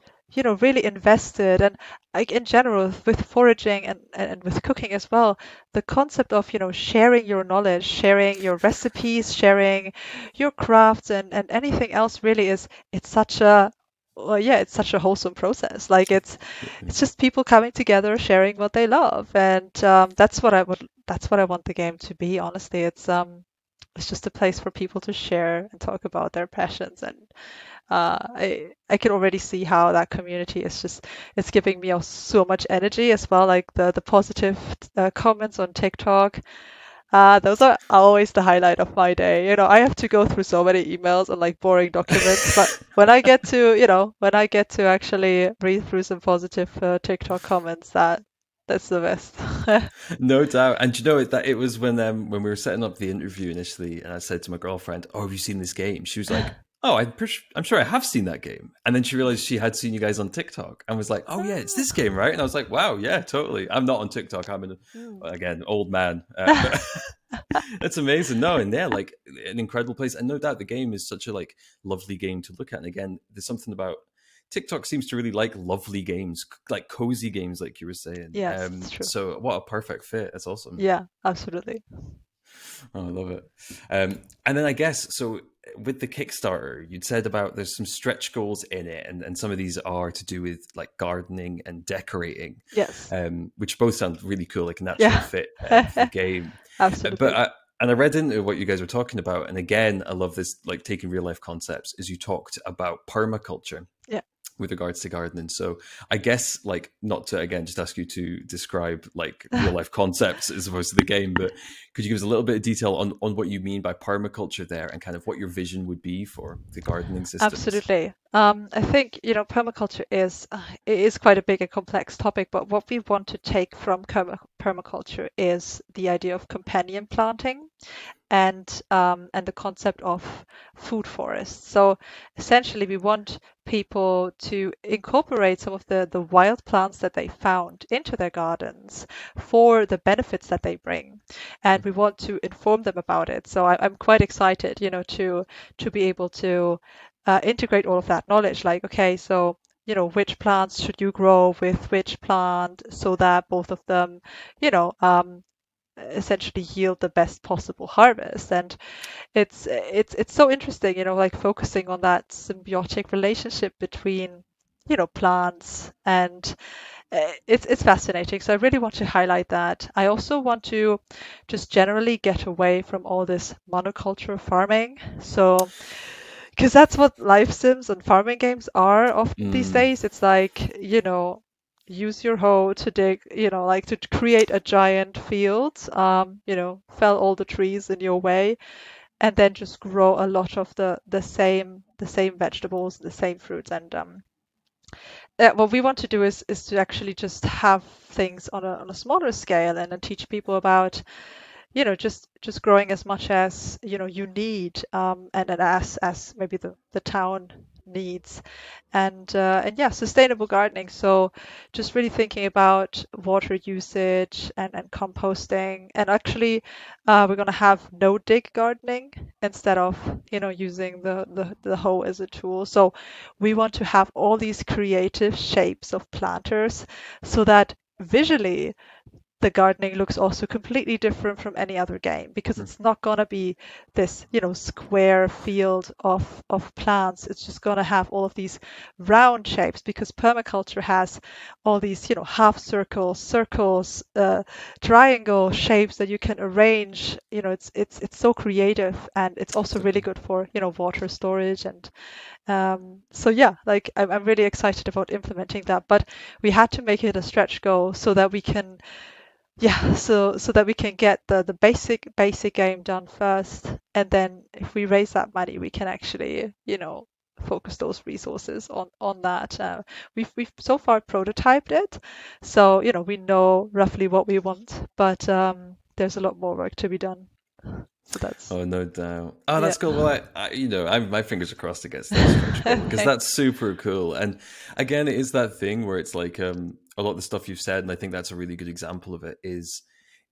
really invested. And like in general with foraging and with cooking as well, the concept of sharing your knowledge, sharing your recipes, sharing your crafts, and anything else really is, it's such a, well, yeah, it's such a wholesome process. Like it's just people coming together, sharing what they love, and that's what I want the game to be. Honestly, it's just a place for people to share and talk about their passions. And I can already see how that community is just, it's giving me so much energy as well. Like the positive comments on TikTok, those are always the highlight of my day. I have to go through so many emails and like boring documents, but when I get to actually read through some positive TikTok comments, that's the best. No doubt. And you know that it was when we were setting up the interview initially, and I said to my girlfriend, "Oh, have you seen this game?" She was like, "Oh, I'm sure I have seen that game." And then she realized she had seen you guys on TikTok and was like, "Oh yeah, it's this game, right?" And I was like, "Wow, yeah, totally." I'm not on TikTok. I'm Mm. again old man, but that's amazing. No, and yeah, like an incredible place, and no doubt the game is such a like lovely game to look at. And again, there's something about TikTok seems to really like lovely games, like cozy games, like you were saying. Yes, it's true. So what a perfect fit. That's awesome. Yeah, absolutely. Oh, I love it. And then I guess so with the Kickstarter, you'd said about there's some stretch goals in it, and some of these are to do with like gardening and decorating, Yes. which both sound really cool, like a natural Yeah. fit for the game. Absolutely. And I read into what you guys were talking about, and again, I love this, like taking real life concepts, is you talked about permaculture Yeah. with regards to gardening. So I guess like not to again just ask you to describe like real life concepts as opposed to the game, but could you give us a little bit of detail on what you mean by permaculture there and kind of what your vision would be for the gardening systems? Absolutely. I think, permaculture is quite a big and complex topic, but what we want to take from permaculture is the idea of companion planting and the concept of food forests. So essentially, we want people to incorporate some of the wild plants that they found into their gardens for the benefits that they bring, and we want to inform them about it. So I'm quite excited, to be able to integrate all of that knowledge. Like, okay, so which plants should you grow with which plant so that both of them, essentially yield the best possible harvest. And it's so interesting, like focusing on that symbiotic relationship between plants, and it's fascinating. So I really want to highlight that. I also want to just generally get away from all this monoculture farming. So because that's what life sims and farming games are of these Mm. days. It's like, use your hoe to dig, like to create a giant field, fell all the trees in your way, and then just grow a lot of the same vegetables, the same fruits. And what we want to do is to actually just have things on a smaller scale, and then teach people about just growing as much as you need, and then as maybe the town needs. And yeah, sustainable gardening. So just really thinking about water usage and composting. And actually, we're going to have no dig gardening instead of, using the hoe as a tool. So we want to have all these creative shapes of planters so that visually the gardening looks also completely different from any other game, because it's not going to be this, square field of plants. It's just going to have all of these round shapes, because permaculture has all these, half circles, circles, triangle shapes that you can arrange. It's so creative, and it's also really good for, water storage. And so yeah, like I'm really excited about implementing that, but we had to make it a stretch goal so that we can, so that we can get the basic game done first, and then if we raise that money, we can actually, focus those resources on that. We've so far prototyped it, so we know roughly what we want, but there's a lot more work to be done. So that's Oh, no doubt. Oh, yeah. that's cool. Well, my fingers are crossed against that stretch goal because Thanks. that's super cool. And again, it is that thing where it's like a lot of the stuff you've said, and I think that's a really good example of it. Is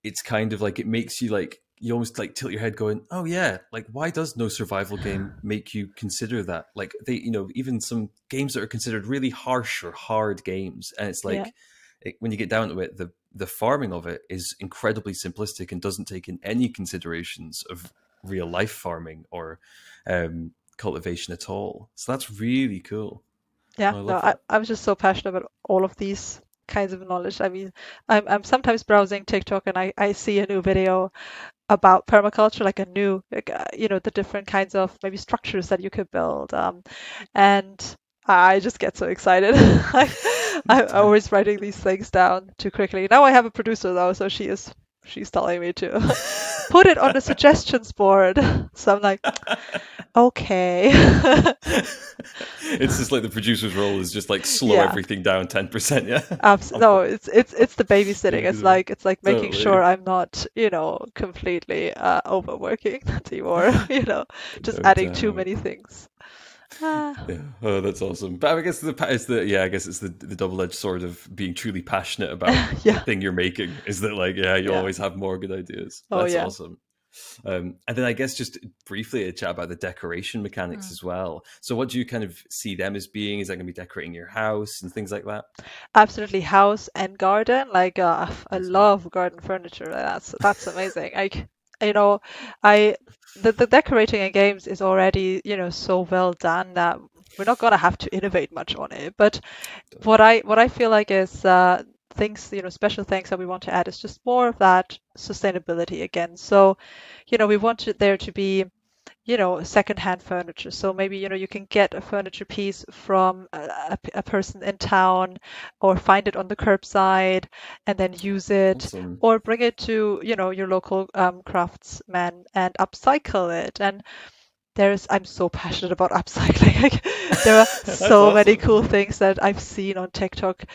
it's kind of like it makes you like you almost like tilt your head, going, "Oh yeah, like why does no survival game make you consider that?" Like they, even some games that are considered really harsh or hard games, and it's Yeah. like when you get down to it, the farming of it is incredibly simplistic and doesn't take in any considerations of real life farming or cultivation at all. So that's really cool. Yeah, I no, love I, that. I was just so passionate about all of these kinds of knowledge. I mean, I'm sometimes browsing TikTok, and I see a new video about permaculture, like a new, like, the different kinds of maybe structures that you could build. And I just get so excited. I'm always writing these things down too quickly. Now I have a producer though, so she's telling me to put it on the suggestions board. So I'm like, okay. It's just like the producer's role is just like slow Yeah. everything down 10%. Yeah. No, it's the babysitting. Yeah, It's 'cause like making totally. sure I'm not, completely overworking anymore, just No adding too doubt. many things. Ah, Yeah, oh, that's awesome. But I guess I guess it's the double-edged sword of being truly passionate about the yeah, thing you're making. Is that like, yeah, you yeah. always have more good ideas. Oh That's yeah. awesome. And then I guess just briefly a chat about the decoration mechanics Mm. as well. So what do you kind of see them as being? Is that going to be decorating your house and things like that? Absolutely, house and garden. Like I Awesome. love garden furniture. That's amazing. Like, you know, I the decorating in games is already, so well done that we're not gonna have to innovate much on it. But what I feel like is things, special things that we want to add is just more of that sustainability again. So, we want there to be, secondhand furniture. So maybe, you can get a furniture piece from a person in town, or find it on the curbside and then use it, Awesome. or bring it to, your local craftsman and upcycle it. And I'm so passionate about upcycling. Like, there are That's so many awesome. cool things that I've seen on TikTok,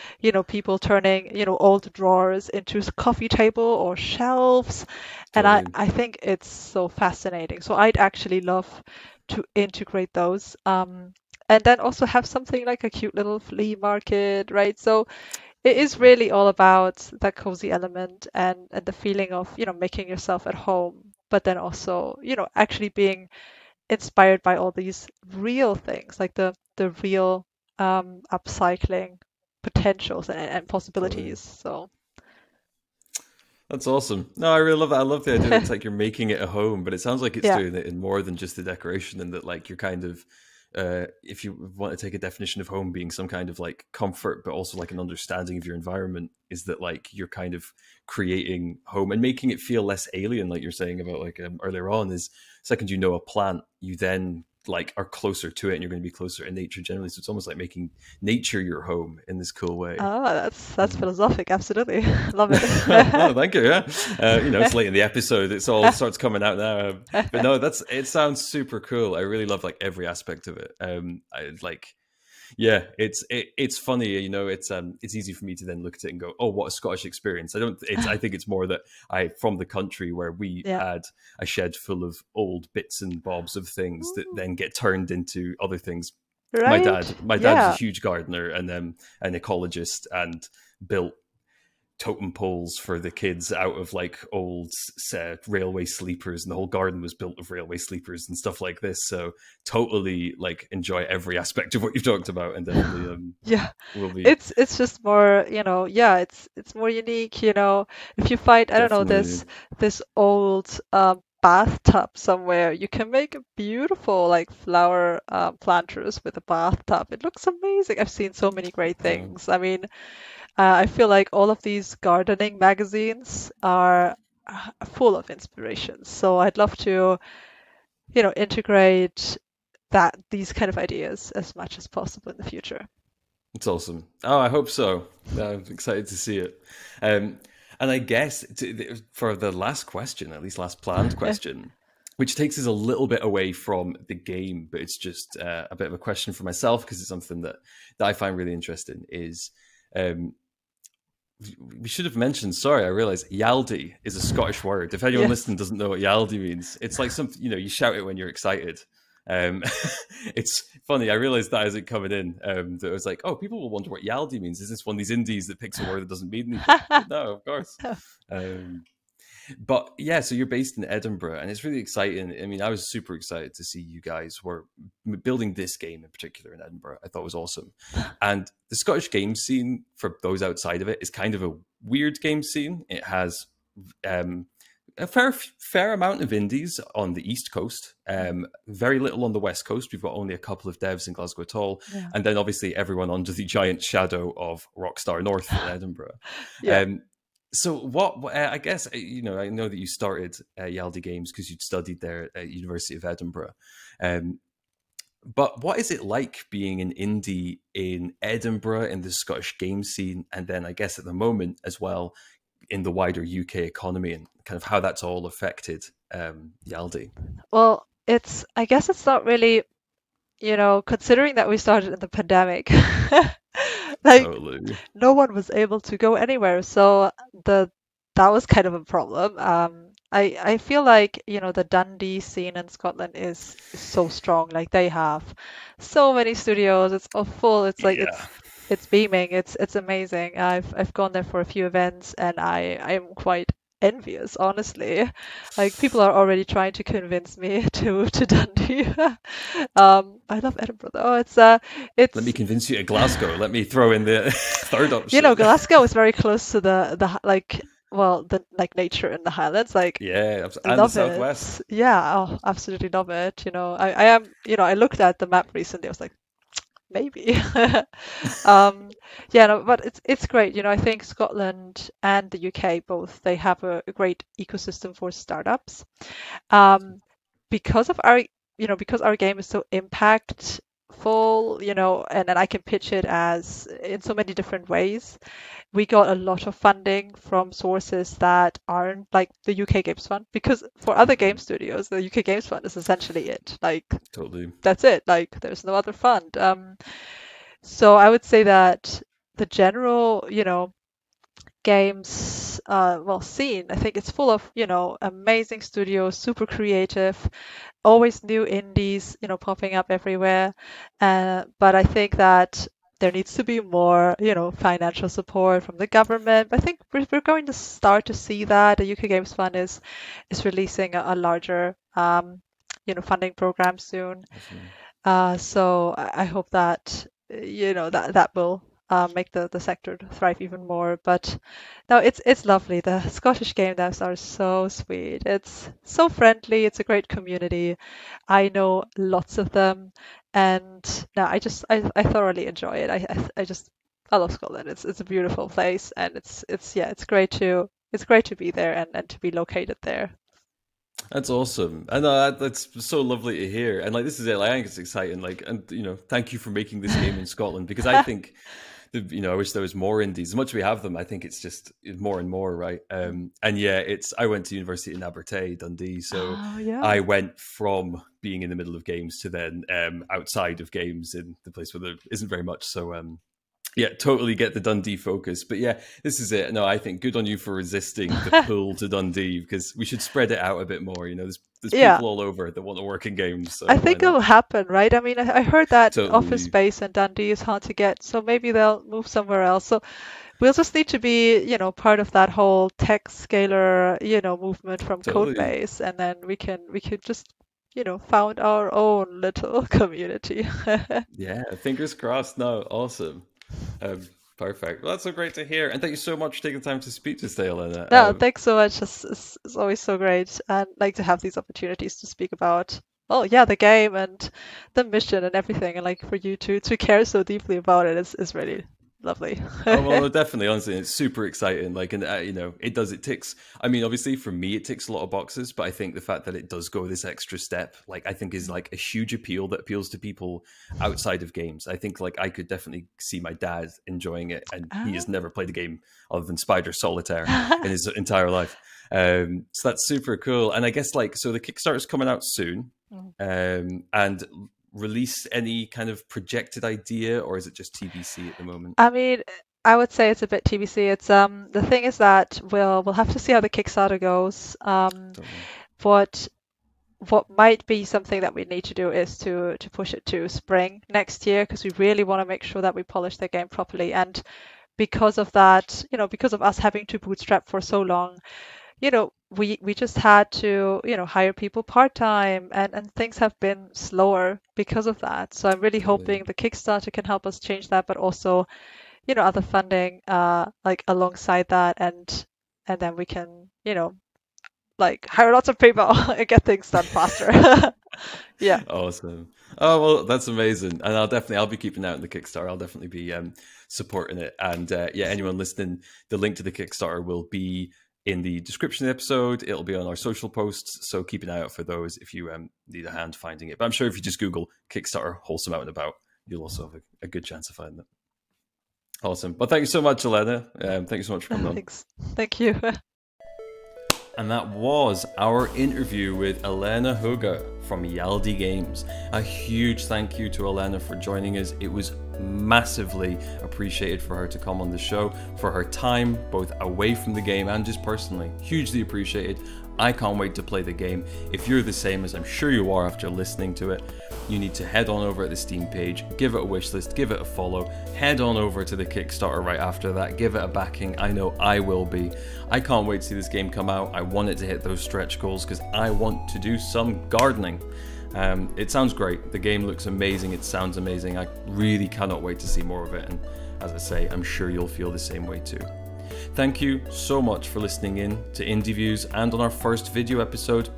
people turning, old drawers into coffee table or shelves. And I, Totally. I think it's so fascinating. So I'd actually love to integrate those. And then also have something like a cute little flea market, right? So it is Awesome. really all about that cozy element, and the feeling of, making yourself at home, but then also, actually being inspired by all these real things, like the real upcycling potentials and Totally. possibilities. So That's awesome. No, I really love that. I love the idea that it's like you're making it a home, but it sounds like it's yeah. doing it in more than just the decoration, and that like you're kind of, if you want to take a definition of home being some kind of like comfort, but also like an understanding of your environment, is that like you're kind of creating home and making it feel less alien, like you're saying about like earlier on. Is second you know a plant, you then like are closer to it, and you're going to be closer to nature generally. So it's almost like making nature your home in this cool way. Oh, that's philosophic. Absolutely. Love Oh, it. thank you. Yeah, it's late in the episode. It's all starts coming out now. But no, it sounds super cool. I really love like every aspect of it. I like, yeah, it's funny. It's easy for me to then look at it and go, oh, what a Scottish experience. I think it's more that from the country where we Yeah. had a shed full of old bits and bobs of things that Ooh. then get turned into other things Right? My dad was a Yeah. huge gardener and an ecologist, and built totem poles for the kids out of like old railway sleepers, and the whole garden was built of railway sleepers and stuff like this. So totally like enjoy every aspect of what you've talked about, and definitely Yeah. will be It's just more, yeah, it's more unique, If you find, I don't know, definitely this old bathtub somewhere, you can make a beautiful like flower planters with a bathtub. It looks amazing. I've seen so many great uh, things. I mean, I feel like all of these gardening magazines are full of inspiration. So I'd love to, integrate these kind of ideas as much as possible in the future. it's awesome. Oh, I hope so. I'm excited to see it. Um, and I guess for the last question, at least last planned question, which takes us a little bit away from the game, but it's just a bit of a question for myself because it's something that I find really interesting. Is um, we should have mentioned, sorry, I realized Yaldi is a Scottish word. If anyone Yes. listening doesn't know what Yaldi means, it's like something, you shout it when you're excited. Um, it's funny. I realized that as it coming in, that I was like, oh, people will wonder what Yaldi means. Is this one of these indies that picks a word that doesn't mean anything? But no, of course. Um, but yeah, so you're based in Edinburgh, and it's really exciting. I mean, I was super excited to see you guys were building this game in particular in Edinburgh. I thought it was awesome. And the Scottish game scene, for those outside of it, is kind of a weird game scene. It has um, a fair amount of indies on the East Coast, very little on the West Coast. We've got only a couple of devs in Glasgow at all. Yeah. And then obviously everyone under the giant shadow of Rockstar North in Edinburgh. Yeah. Um, so what I guess, I know that you started Yaldi Games because you'd studied there at University of Edinburgh. But what is it like being an indie in Edinburgh in the Scottish game scene? And then I guess at the moment as well in the wider UK economy, and kind of how that's all affected Yaldi? Well, I guess it's not really, considering that we started in the pandemic, like Totally. no one was able to go anywhere. So the that was kind of a problem. I feel like, the Dundee scene in Scotland is so strong. Like they have so many studios. It's all full. It's like Yeah. it's beaming. It's amazing. I've gone there for a few events and I'm quite envious, honestly. Like people are already trying to convince me to Dundee. I love Edinburgh though. Let me It's convince you to Glasgow. Let me throw in the third option. Glasgow is very close to like, well, the like nature in the Highlands. Like Yeah, and the love Southwest. it. Yeah, oh, absolutely love it. I am, I looked at the map recently. I was like, maybe. Um, yeah, no, but it's great. I think Scotland and the UK both, they have a great ecosystem for startups. Um, because of because our game is so impactful, and then I can pitch it as in so many different ways. We got a lot of funding from sources that aren't like the UK Games Fund, because for other game studios, the UK Games Fund is essentially it. Like Totally. that's it. Like there's no other fund. So I would say that the general, games scene, I think it's full of, amazing studios, super creative, always new indies, popping up everywhere. But I think that there needs to be more, financial support from the government. I think we're going to start to see that. The UK Games Fund is releasing a larger, funding program soon. Awesome. So I hope that, that will make the sector thrive even more. But no, it's lovely. The Scottish game devs are so sweet. It's so friendly. It's a great community. I know lots of them, and no, I thoroughly enjoy it. I love Scotland. It's a beautiful place, and it's great to be there and to be located there. That's awesome. I know that's so lovely to hear. And like this is it. Like, I think it's exciting. Like, and thank you for making this game in Scotland, because I think I wish there was more indies. As much as we have them, I think it's just more and more, right? And yeah, I went to university in Abertay, Dundee, so Oh yeah. I went from being in the middle of games to then outside of games in the place where there isn't very much. So Yeah, totally get the Dundee focus. But yeah, this is it. No, I think good on you for resisting the pull to Dundee, because we should spread it out a bit more. You know, there's Yeah, people all over that want to work in games, so I why think not? it'll happen, right? I mean, I heard that office Totally, space in Dundee is hard to get, so maybe they'll move somewhere else. So we'll just need to be, part of that whole tech scalar, movement from totally. Codebase, and then we could just, found our own little community. Yeah, fingers crossed. No, awesome. Um, Perfect. Well, that's so great to hear. And thank you so much for taking the time to speak to us today, Elena. No, thanks so much. It's always so great, and like to have these opportunities to speak about, well, yeah, the game and the mission and everything, and like for you to care so deeply about it is really lovely. Oh well, no, definitely. Honestly, it's super exciting. Like, and it ticks. I mean, obviously, for me, it ticks a lot of boxes. But I think the fact that it does go this extra step, like, I think is like a huge appeal that appeals to people outside of games. I think, like, I could definitely see my dad enjoying it, and he has never played a game other than Spider Solitaire in his entire life. So that's super cool. And I guess, like, so the Kickstarter's coming out soon, and release any kind of projected idea, or is it just TBC at the moment? I mean, I would say it's a bit TBC. It's the thing is that we'll have to see how the Kickstarter goes. Totally. What might be something that we need to do is to push it to spring next year, because we really want to make sure that we polish the game properly. And because of that, because of us having to bootstrap for so long, we just had to, hire people part-time, and things have been slower because of that. So I'm really Totally. hoping the Kickstarter can help us change that, but also, other funding, like alongside that, and then we can, like hire lots of people and get things done faster. Yeah. Awesome. Oh well, that's amazing. And I'll be keeping out on the Kickstarter. I'll definitely be supporting it. And yeah, anyone listening, the link to the Kickstarter will be in the description of the episode. It'll be on our social posts, so keep an eye out for those if you need a hand finding it. But I'm sure if you just Google Kickstarter Wholesome Out and About, you'll also have a good chance of finding it. Awesome. Well, thank you so much, Elena. Thank you so much for coming on. Thanks. Thank you. And that was our interview with Elena Höge from Yaldi Games. A huge thank you to Elena for joining us. It was massively appreciated for her to come on the show, for her time, both away from the game and just personally. Hugely appreciated. I can't wait to play the game. If you're the same, as I'm sure you are after listening to it, you need to head on over to the Steam page, give it a wishlist, give it a follow, head on over to the Kickstarter right after that, give it a backing. I know I will be. I can't wait to see this game come out. I want it to hit those stretch goals because I want to do some gardening. It sounds great. The game looks amazing. It sounds amazing. I really cannot wait to see more of it. And as I say, I'm sure you'll feel the same way too. Thank you so much for listening in to IndieViews and on our first video episode.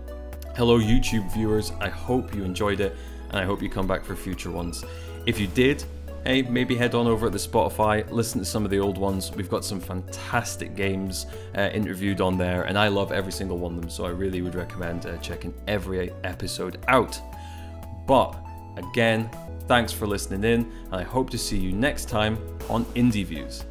Hello YouTube viewers, I hope you enjoyed it and I hope you come back for future ones. If you did, hey, maybe head on over to the Spotify, listen to some of the old ones. We've got some fantastic games interviewed on there and I love every single one of them, so I really would recommend checking every episode out. But again, thanks for listening in and I hope to see you next time on IndieViews.